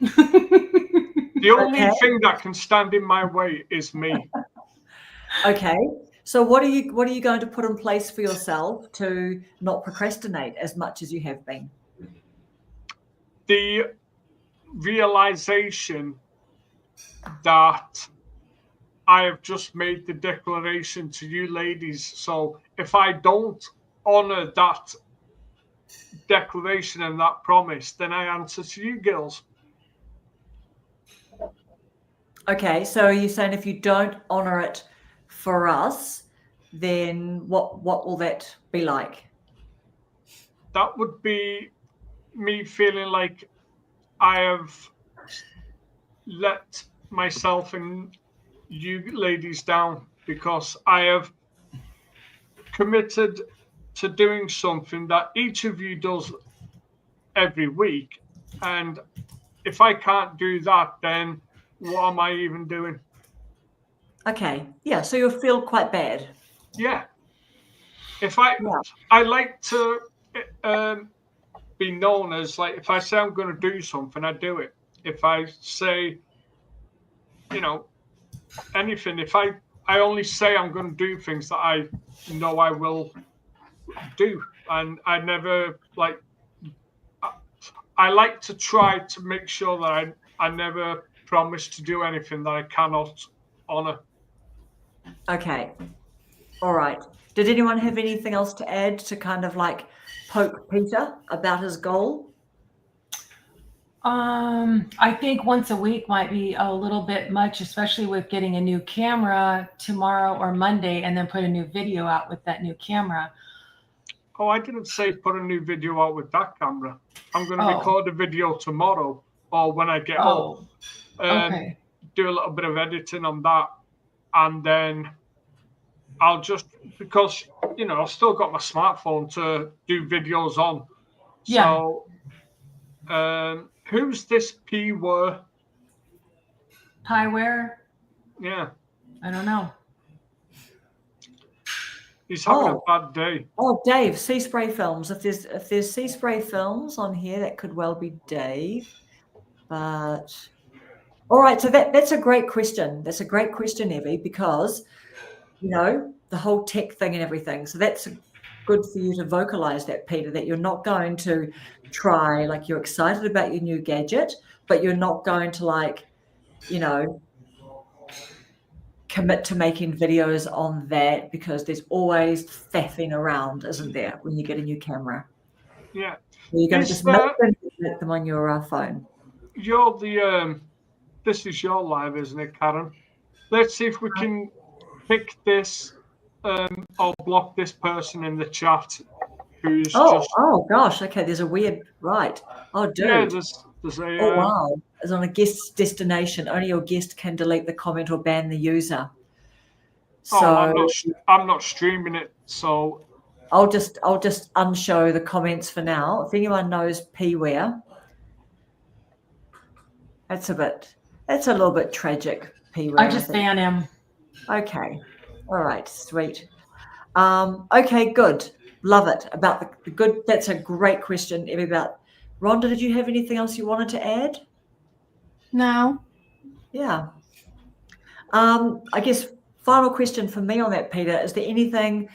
The only thing that can stand in my way is me. Okay. So what are you going to put in place for yourself to not procrastinate as much as you have been? The realization that I have just made the declaration to you ladies. So if I don't honor that declaration and that promise, then I answer to you girls. Okay, so are you saying if you don't honor it for us, then what will that be like? That would be me feeling like I have let myself and you ladies down because I have committed to doing something that each of you does every week. And if I can't do that, then what am I even doing? Okay, yeah, so you'll feel quite bad. Yeah. If Yeah. I like to be known as like, if I say I'm going to do something, I do it. If I say, you know, anything, if I only say I'm going to do things that I know I will do, and I never like, I like to try to make sure that I never promise to do anything that I cannot honor. Okay. All right. Did anyone have anything else to add to kind of like poke Peter about his goal? I think once a week might be a little bit much, especially with getting a new camera tomorrow or Monday and then put a new video out with that new camera. Oh, I didn't say put a new video out with that camera. I'm going to Oh. record a video tomorrow or when I get Oh, up and okay. do a little bit of editing on that. And then I'll just, because, you know, I've still got my smartphone to do videos on. Yeah. So, who's this P word? Pieware? Yeah, I don't know. he's having Oh. a bad day. Oh, Dave, Sea Spray Films. If there's Sea Spray Films on here, that could well be Dave. But all right, so that's a great question. That's a great question, Evie, because you know the whole tech thing and everything. So that's good for you to vocalize that, Peter, that you're not going to try, like you're excited about your new gadget, but you're not going to like, you know, commit to making videos on that because there's always faffing around, isn't there, when you get a new camera? Yeah. You're going to just make them on your phone. You're the, this is your live, isn't it, Karen? Let's see if we can pick this or block this person in the chat who's just. Oh gosh. Okay. There's a weird, right. Oh, dude. Yeah, there's a. Oh, wow. It's on a guest destination. Only your guest can delete the comment or ban the user. So I'm not streaming it, so I'll just unshow the comments for now. If anyone knows P-Ware, that's a little bit tragic, P-Ware. I just ban him. Okay. All right. Sweet. Okay, good. Love it. About the good. That's a great question, Evie. About Rhonda, did you have anything else you wanted to add? No. Yeah. I guess final question for me on that, Peter, is there anything,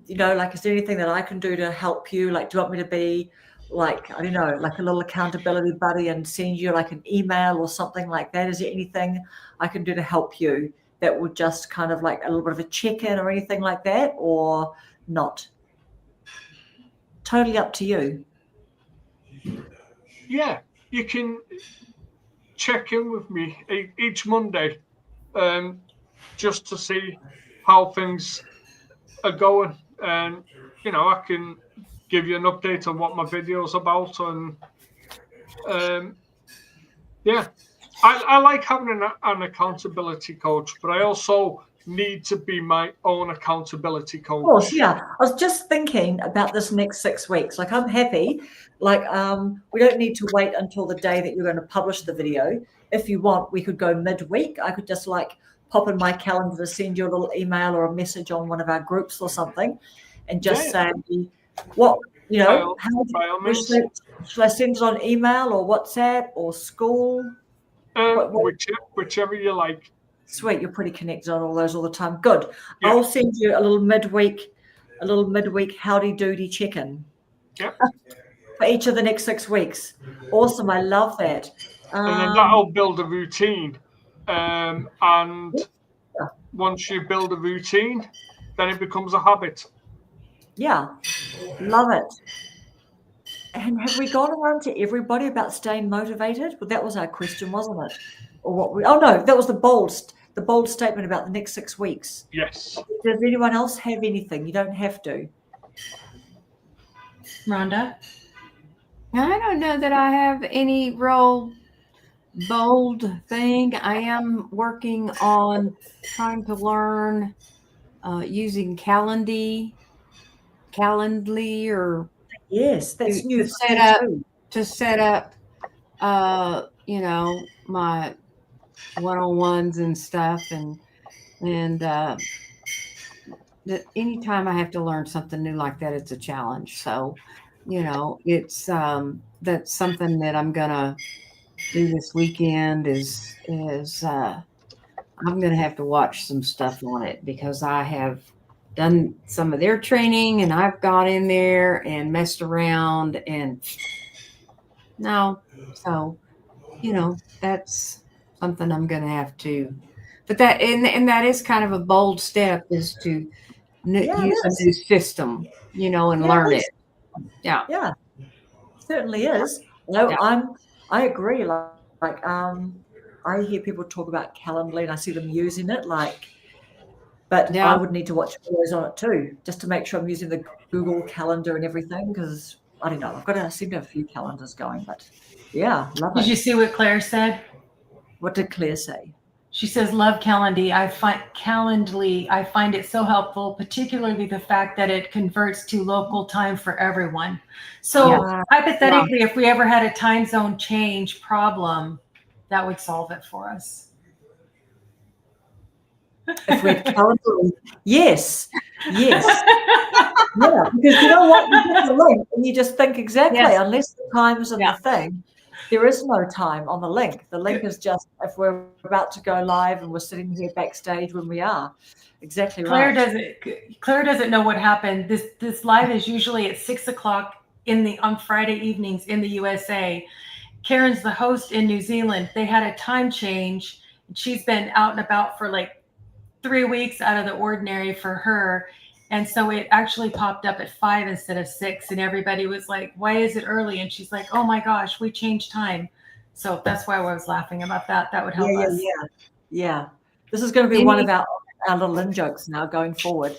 you know, like, is there anything that I can do to help you? Like, do you want me to be like, I don't know, like a little accountability buddy and send you like an email or something like that? Is there anything I can do to help you that would just kind of like a little bit of a check-in or anything like that, or not? Totally up to you. Yeah, you can check in with me each Monday, just to see how things are going, and you know, I can give you an update on what my video's about, and yeah, I like having an accountability coach, but I also need to be my own accountability coach. Of course, yeah. I was just thinking about this next 6 weeks. Like, I'm happy. Like, we don't need to wait until the day that you're going to publish the video. If you want, we could go midweek. I could just like pop in my calendar to send you a little email or a message on one of our groups or something, and just say, what, you know, should I send it on email or WhatsApp or school? Whichever you like. Sweet, you're pretty connected on all those all the time. Good. Yeah. I'll send you a little midweek howdy doody check-in. Yep. For each of the next 6 weeks. Awesome. I love that. And then that'll build a routine. And once you build a routine, then it becomes a habit. Yeah, love it. And have we gone around to everybody about staying motivated? Well, that was our question, wasn't it? Or what? No, that was the bold statement about the next 6 weeks. Yes. Does anyone else have anything? You don't have to. Rhonda? I don't know that I have any real bold thing. I am working on trying to learn using Calendly or Yes, that's new. to set up my one-on-ones and stuff, and anytime I have to learn something new like that, it's a challenge. So it's that's something that I'm gonna do this weekend is I'm gonna have to watch some stuff on it, because I have done some of their training and I've gone in there and messed around and so that's something I'm gonna have to, but that is kind of a bold step, is to use a new system, and learn it. Yeah, certainly is. I agree. I hear people talk about Calendly and I see them using it, but I would need to watch videos on it too, just to make sure I'm using the Google Calendar and everything, because I don't know, I seem to have a few calendars going, but yeah, love it. Did you see what Claire said? What did Claire say? She says, love Calendly. I find it so helpful, particularly the fact that it converts to local time for everyone. So hypothetically, if we ever had a time zone change problem, that would solve it for us. If we had Calendly, yes. Yeah, because you know what? You get the link and you just think exactly, unless the time's in the thing, there is no time on the link. The link is just if we're about to go live and we're sitting here backstage when we are. Exactly right. Claire doesn't know what happened. This live is usually at 6 o'clock on Friday evenings in the USA. Karen's the host in New Zealand. They had a time change. She's been out and about for like 3 weeks, out of the ordinary for her. And so it actually popped up at 5 instead of 6. And everybody was like, why is it early? And she's like, oh my gosh, we changed time. So that's why I was laughing about that. That would help us. Yeah. This is going to be one of our little in-jokes now going forward.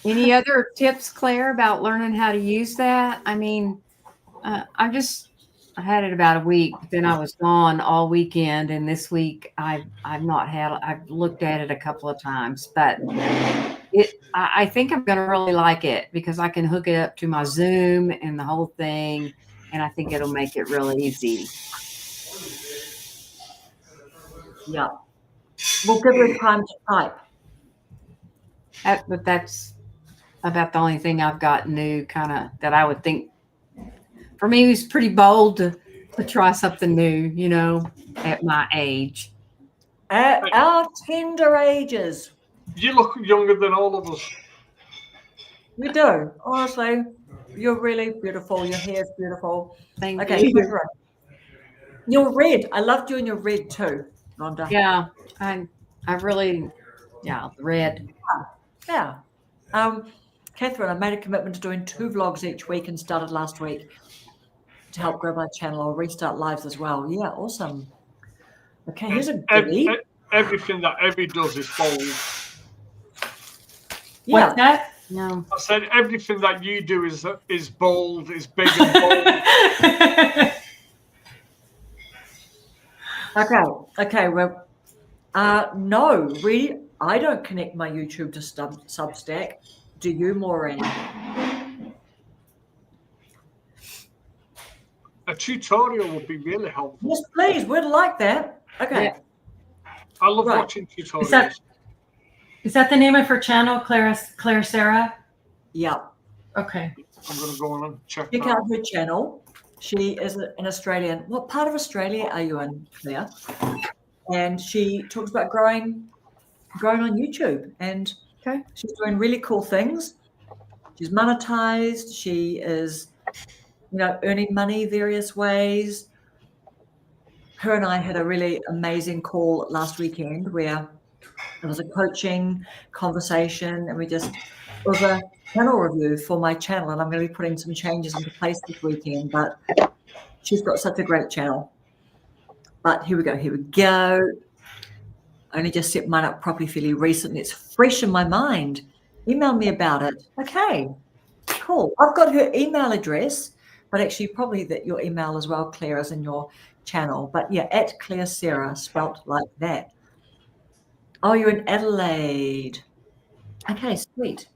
Any other tips, Claire, about learning how to use that? I mean, I had it about a week, but then I was gone all weekend. And this week I've looked at it a couple of times, but I think I'm going to really like it, because I can hook it up to my Zoom and the whole thing. And I think it'll make it really easy. Yeah. We'll give her time to type. But that's about the only thing I've got new, kind of, that I would think for me was pretty bold to try something new, at my age. At our tender ages. You look younger than all of us. You do. Honestly, you're really beautiful. Your hair's beautiful. Thank you. Catherine. You're red. I loved you in your red too, Rhonda. Yeah, I really, red. Yeah. Catherine, I made a commitment to doing 2 vlogs each week and started last week to help grow my channel. I'll restart lives as well. Yeah, awesome. Okay, here's a goodie. Everything that Evie does is bold. Yeah. What's that? No. I said everything that you do is bold, is big and bold. Okay. Well, no, really, I don't connect my YouTube to Substack. Do you, Maureen? A tutorial would be really helpful. Yes, please. We'd like that. Okay. Yeah. I love watching tutorials. Is that the name of her channel, Claire Sarah? Yeah. Okay. I'm going to go on and check out her channel. She is an Australian. What part of Australia are you in, Claire? and she talks about growing on YouTube, and Okay. she's doing really cool things. She's monetized. She is, earning money various ways. Her and I had a really amazing call last weekend where it was a coaching conversation, and it was a channel review for my channel, and I'm going to be putting some changes into place this weekend, but she's got such a great channel. But here we go. I only just set mine up properly fairly recently. It's fresh in my mind. Email me about it. Okay, cool. I've got her email address, but actually probably that your email as well, Claire, is in your channel. But yeah, at Claire Sarah, spelt like that. Oh, you're in Adelaide. Okay, sweet.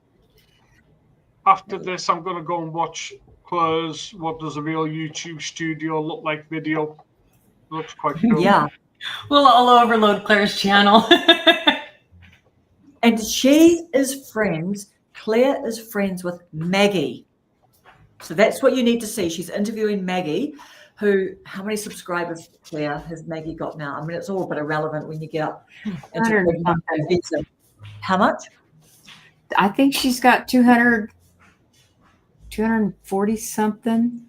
After this, I'm going to go and watch Claire's What Does a Real YouTube Studio Look Like video. Looks quite cool. Yeah. We'll all overload Claire's channel. And Claire is friends with Maggie. So that's what you need to see. She's interviewing Maggie, how many subscribers, Claire, has Maggie got now? I mean, it's all a bit irrelevant when you get up into how much? I think she's got 240 something.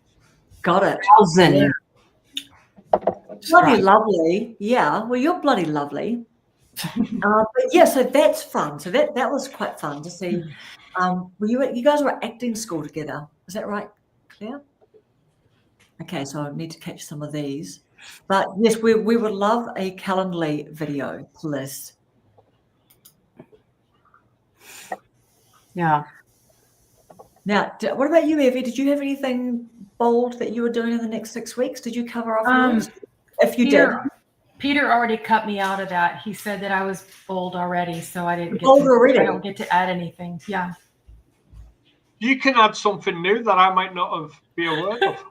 Got it. Thousand. Yeah. Bloody lovely. Yeah. Well, you're bloody lovely. But yeah, so that's fun. So that was quite fun to see. You guys were at acting school together. Is that right, Claire? Okay, so I need to catch some of these. But yes, we would love a Calendly video, please. Yeah. Now, what about you, Evie? Did you have anything bold that you were doing in the next 6 weeks? Did you cover off yours? If you did. Peter already cut me out of that. He said that I was bold already, so I didn't already. I don't get to add anything. Yeah. You can add something new that I might not have been aware of.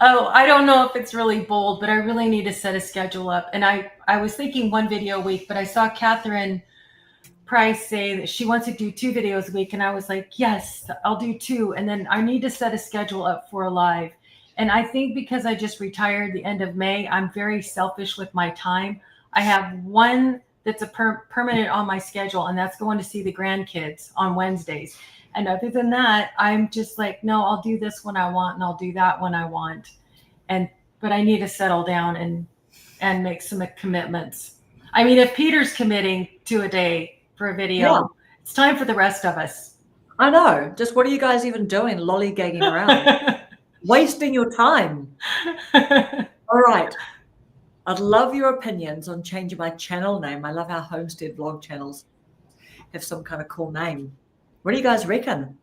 Oh, I don't know if it's really bold, but I really need to set a schedule up. And I was thinking 1 video a week, but I saw Catherine Price say that she wants to do 2 videos a week. And I was like, yes, I'll do 2. And then I need to set a schedule up for a live. And I think because I just retired the end of May, I'm very selfish with my time. I have one that's a permanent on my schedule, and that's going to see the grandkids on Wednesdays. And other than that, I'm just like, no, I'll do this when I want, and I'll do that when I want. But I need to settle down and make some commitments. I mean, if Peter's committing to a day for a video, It's time for the rest of us. I know. Just what are you guys even doing? Lollygagging around. Wasting your time. All right. I'd love your opinions on changing my channel name. I love how homestead vlog channels have some kind of cool name. What do you guys reckon?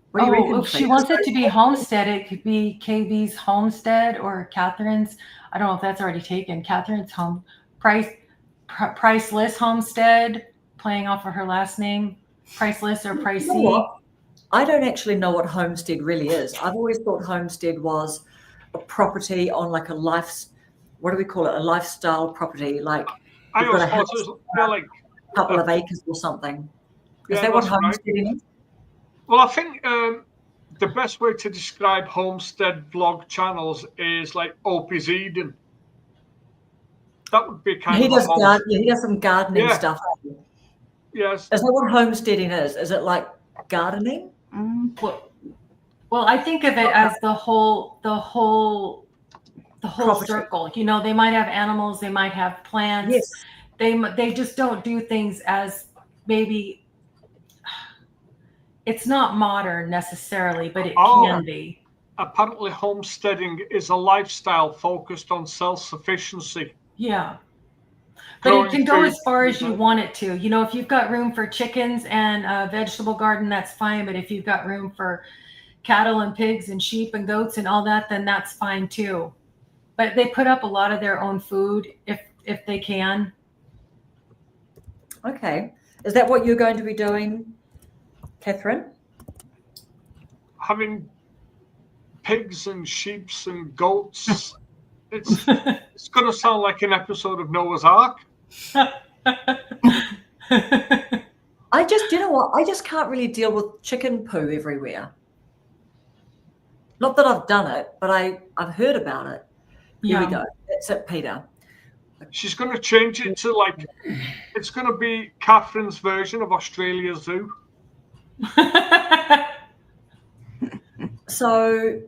What do you reckon? If she wants it to be Homestead, it could be KV's Homestead or Catherine's. I don't know if that's already taken. Catherine's Priceless Homestead, playing off of her last name. Priceless or Pricey. I don't actually know what homestead really is. I've always thought homestead was a property on like a what do we call it? A lifestyle property. Like I you've got a always house, thought it was like a couple of acres or something. Is Yeah, that what that's right. homesteading is? Well, I think the best way to describe homestead vlog channels is like Opie's Eden. That would be kind He of does a he does some gardening stuff. Yes. Is that what homesteading is? Is it like gardening? Well, I think of it as the whole Property. circle. You know, they might have animals, they might have plants. Yes. They just don't do things as maybe. It's not modern necessarily, but it can be. Apparently, homesteading is a lifestyle focused on self-sufficiency. Yeah. But it can go as far as you want it to. You know, if you've got room for chickens and a vegetable garden, that's fine. But if you've got room for cattle and pigs and sheep and goats and all that, then that's fine too. But they put up a lot of their own food if they can. Okay. Is that what you're going to be doing, Catherine? Having pigs and sheep and goats. It's going to sound like an episode of Noah's Ark. I just can't really deal with chicken poo everywhere. Not that I've done it, but I've heard about it. Here we go. That's it, Peter. She's going to change it to like, it's going to be Catherine's version of Australia Zoo. So,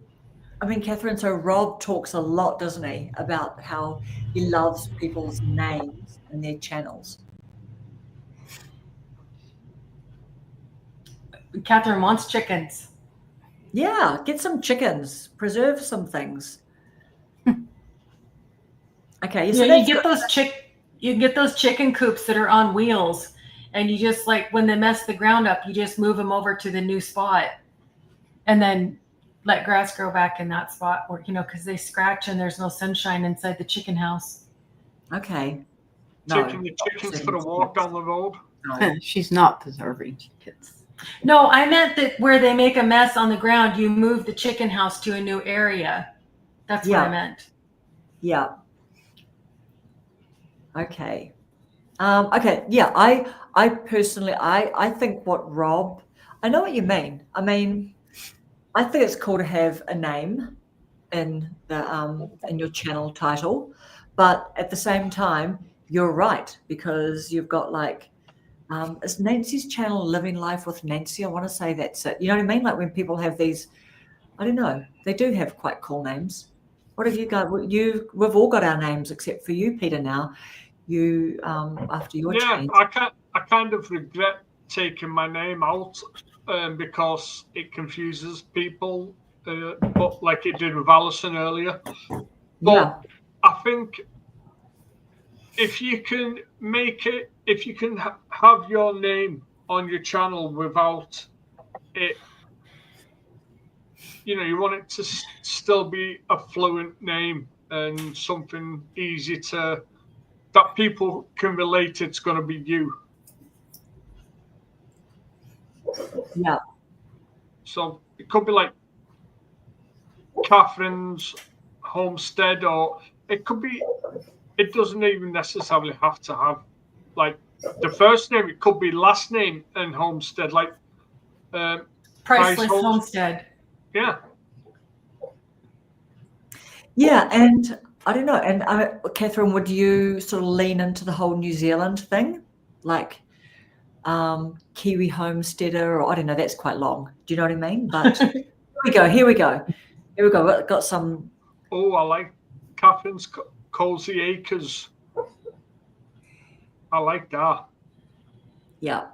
I mean, Catherine, so Rob talks a lot, doesn't he, about how he loves people's names and their channels. Catherine wants chickens. Yeah, get some chickens, preserve some things. Okay, so Yeah, you that's get good. you get those chicken coops that are on wheels, and you just like when they mess the ground up, you just move them over to the new spot, and then let grass grow back in that spot, or because they scratch and there's no sunshine inside the chicken house. Okay. Taking the chickens for a walk down the road. No. She's not preserving chickens. No, I meant that where they make a mess on the ground, you move the chicken house to a new area. That's what I meant. Yeah. Okay. Okay. Yeah. I personally, I think what Rob, I know what you mean. I mean, I think it's cool to have a name in your channel title, but at the same time, you're right, because you've got like, is Nancy's channel Living Life with Nancy? I want to say that's it. You know what I mean? Like when people have these, I don't know, they do have quite cool names. What have you got? We've all got our names except for you, Peter. Now, you after your change. I kind of regret taking my name out because it confuses people, but like it did with Alison earlier. But Yeah. I think if you can make it, if you can have your name on your channel without it, you want it to still be a fluent name and something easy that people can relate. It's going to be you. Yeah. So it could be like Catherine's Homestead, or it could be, it doesn't even necessarily have to have like the first name. It could be last name and Homestead, like Priceless Homestead. Yeah. Yeah, and I don't know. And Catherine, would you sort of lean into the whole New Zealand thing, like Kiwi homesteader, or I don't know? That's quite long. Do you know what I mean? But here we go. Got some. Oh, I like Catherine's Cozy Acres. I like that. Yeah.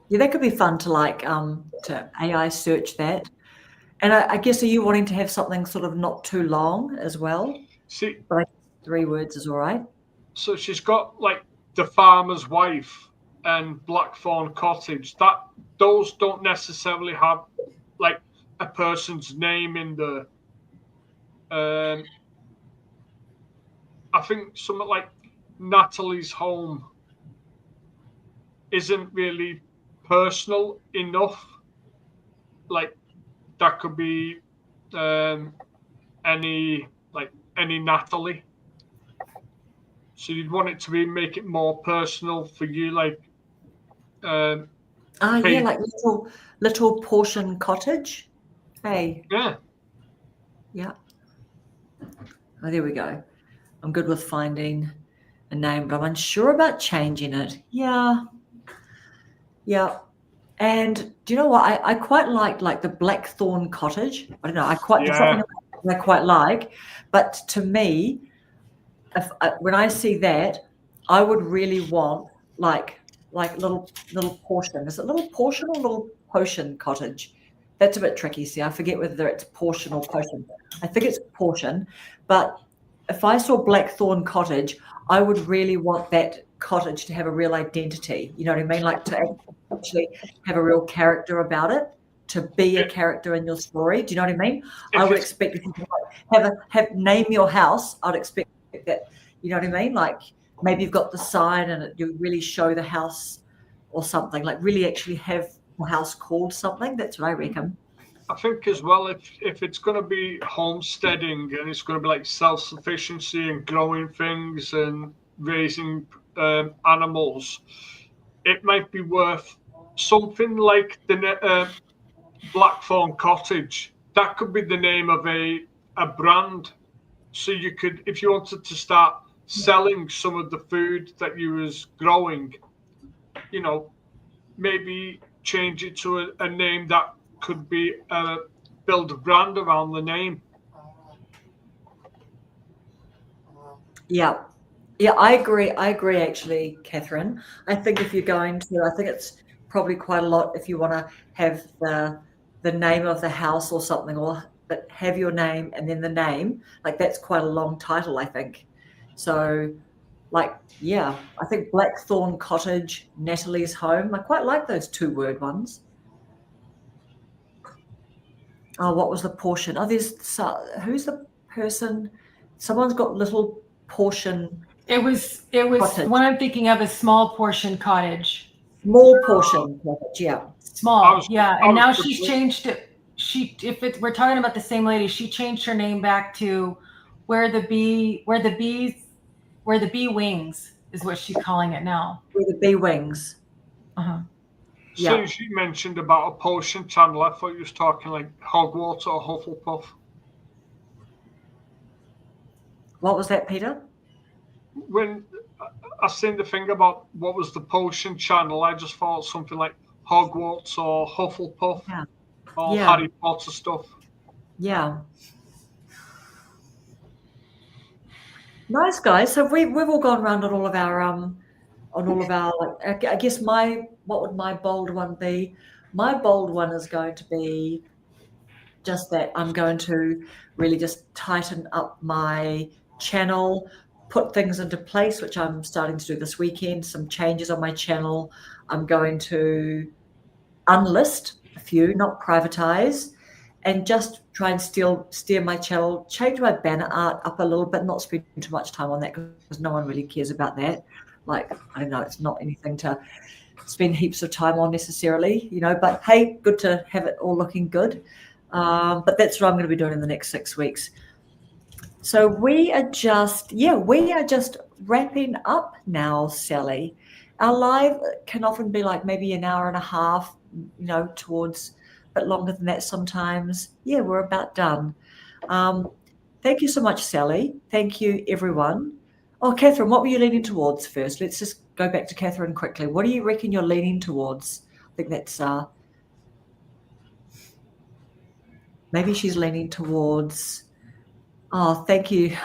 Yeah, that could be fun to to AI search that. And I guess, are you wanting to have something sort of not too long as well? See, like 3 words is all right. So she's got like The Farmer's Wife and Blackthorn Cottage. Those don't necessarily have like a person's name in the. I think something like Natalie's Home isn't really personal enough. Like that could be any Natalie. So you'd want it to make it more personal for you, like. Yeah, like little portion cottage. Hey. Yeah. Yeah. Oh, there we go. I'm good with finding a name, but I'm unsure about changing it. Yeah. Yeah. And do you know what? I quite like the Blackthorn Cottage. I don't know. There's something I quite like. But to me, when I see that, I would really want like little portion. Is it little portion or little potion cottage? That's a bit tricky. See, I forget whether it's portion or potion. I think it's portion. But if I saw Blackthorn Cottage, I would really want that cottage to have a real identity. You know what I mean? Like to actually have a real character about it, to be a character in your story. Do you know what I mean? I would expect if you have name your house. I'd expect that. You know what I mean? Like maybe you've got the sign and you really show the house or something. Like really actually have the house called something. That's what I reckon. I think as well, if it's going to be homesteading and it's going to be like self-sufficiency and growing things and raising animals, it might be worth something like the Blackthorn Cottage. That could be the name of a brand. So you could, if you wanted to start selling some of the food that you was growing, maybe change it to a name that could be build a brand around the name. Yeah. Yeah, I agree. I agree, actually, Catherine. I think if you're going to, I think it's probably quite a lot if you want to have the name of the house or something, but have your name and then the name. Like that's quite a long title, I think. So, like, yeah, I think Blackthorn Cottage, Natalie's home. I quite like those 2-word ones. Oh, what was the portion? Oh, who's the person? Someone's got little portion. It was Cottage. the one I'm thinking of is small portion cottage. Small portion cottage, yeah. Small, yeah. And now she's completely- changed it. We're talking about the same lady, she changed her name back to where the bee wings is what she's calling it now. With the bee wings. Uh-huh. As Yeah. soon as you mentioned about a potion channel, I thought you was talking like Hogwarts or Hufflepuff. What was that, Peter? When I seen the thing about what was the potion channel, I just thought something like Hogwarts or Hufflepuff Yeah. or Yeah. Harry Potter stuff. Yeah. Nice, guys. So we've all gone around on all of our like, I guess what would my bold one be? My bold one is going to be just that I'm going to really just tighten up my channel, put things into place, which I'm starting to do this weekend, some changes on my channel. I'm going to unlist a few, not privatize, and just try and steer my channel, change my banner art up a little bit, not spend too much time on that because no one really cares about that. Like, I don't know, it's not anything to spend heaps of time on necessarily, but hey, good to have it all looking good. But that's what I'm going to be doing in the next 6 weeks. So we are just wrapping up now, Sally. Our live can often be like maybe an hour and a half, towards a bit longer than that sometimes. Yeah, we're about done. Thank you so much, Sally. Thank you, everyone. Oh, Catherine, what were you leaning towards first? Let's just go back to Catherine quickly. What do you reckon you're leaning towards? I think that's maybe she's leaning towards. Oh, thank you.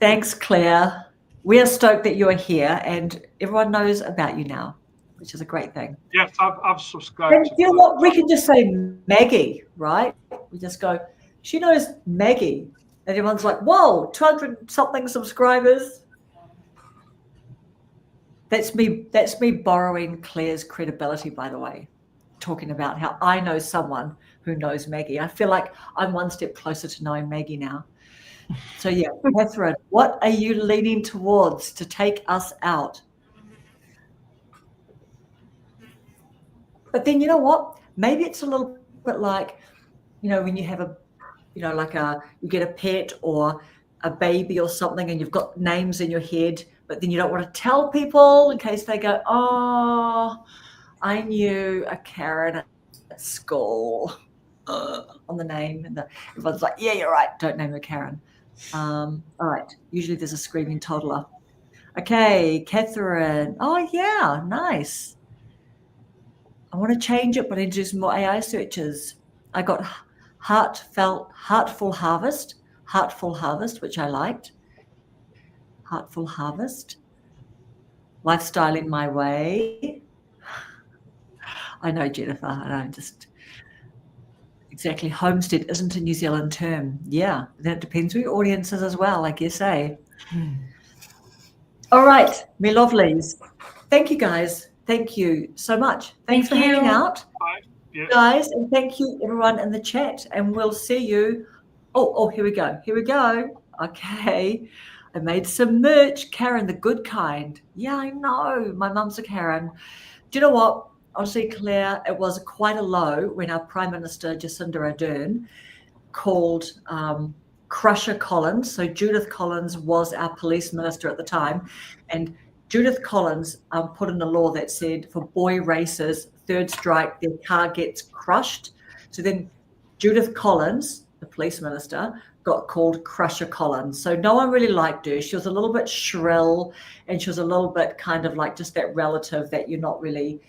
Thanks, Claire. We are stoked that you are here and everyone knows about you now, which is a great thing. Yes, I've subscribed. And you know what? We can just say Maggie, right? We just go, she knows Maggie. And everyone's like, whoa, 200-something subscribers. That's me borrowing Claire's credibility, by the way, talking about how I know someone who knows Maggie. I feel like I'm one step closer to knowing Maggie now. So yeah, Catherine, what are you leaning towards to take us out? But then you know what? Maybe it's a little bit like, when you have you get a pet or a baby or something and you've got names in your head, but then you don't want to tell people in case they go, oh, I knew a Karen at school on the name. And everyone's like, yeah, you're right. Don't name her Karen. All right. Usually there's a screaming toddler. Okay, Catherine. Oh, yeah, nice. I want to change it, but I need to do some more AI searches. I got Heartful Harvest, which I liked. Heartful Harvest. Lifestyle in My Way. I know, Jennifer. I know, just exactly. Homestead isn't a New Zealand term. Yeah, that depends who your audience is as well, I guess, eh? All right, me lovelies. Thank you, guys. Thank you so much. Thanks for hanging out, guys, and thank you everyone in the chat. And we'll see you. Oh, here we go. Okay, I made some merch. Karen, the good kind. Yeah, I know. My mum's a Karen. Do you know what? Honestly, Claire, it was quite a low when our Prime Minister Jacinda Ardern called Crusher Collins. So Judith Collins was our police minister at the time, and Judith Collins put in a law that said for boy racers, third strike, their car gets crushed. So then Judith Collins, the police minister, got called Crusher Collins. So no one really liked her. She was a little bit shrill, and she was a little bit kind of like just that relative that you're not really,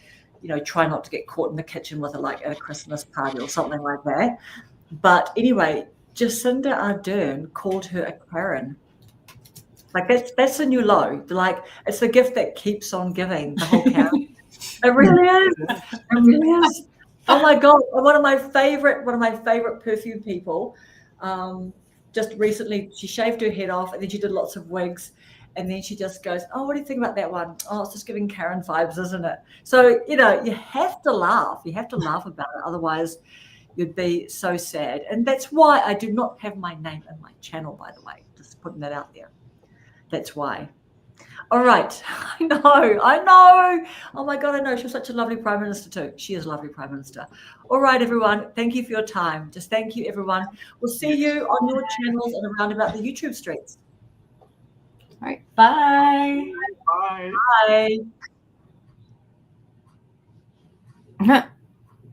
try not to get caught in the kitchen with her, like at a Christmas party or something like that. But anyway, Jacinda Ardern called her a Karen. Like that's a new low. Like it's the gift that keeps on giving, the whole Karen. It really is. It really is. Oh my God. One of my favorite perfume people. Just recently she shaved her head off, and then she did lots of wigs, and then she just goes, "Oh, what do you think about that one? Oh, it's just giving Karen vibes, isn't it?" So, you have to laugh. You have to laugh about it. Otherwise you'd be so sad. And that's why I do not have my name in my channel, by the way. Just putting that out there. That's why. All right. I know. Oh my God, I know. She was such a lovely Prime Minister too. She is a lovely Prime Minister. All right, everyone. Thank you for your time. Just thank you, everyone. We'll see you on your channels and around about the YouTube streets. All right. Bye. Bye. Bye.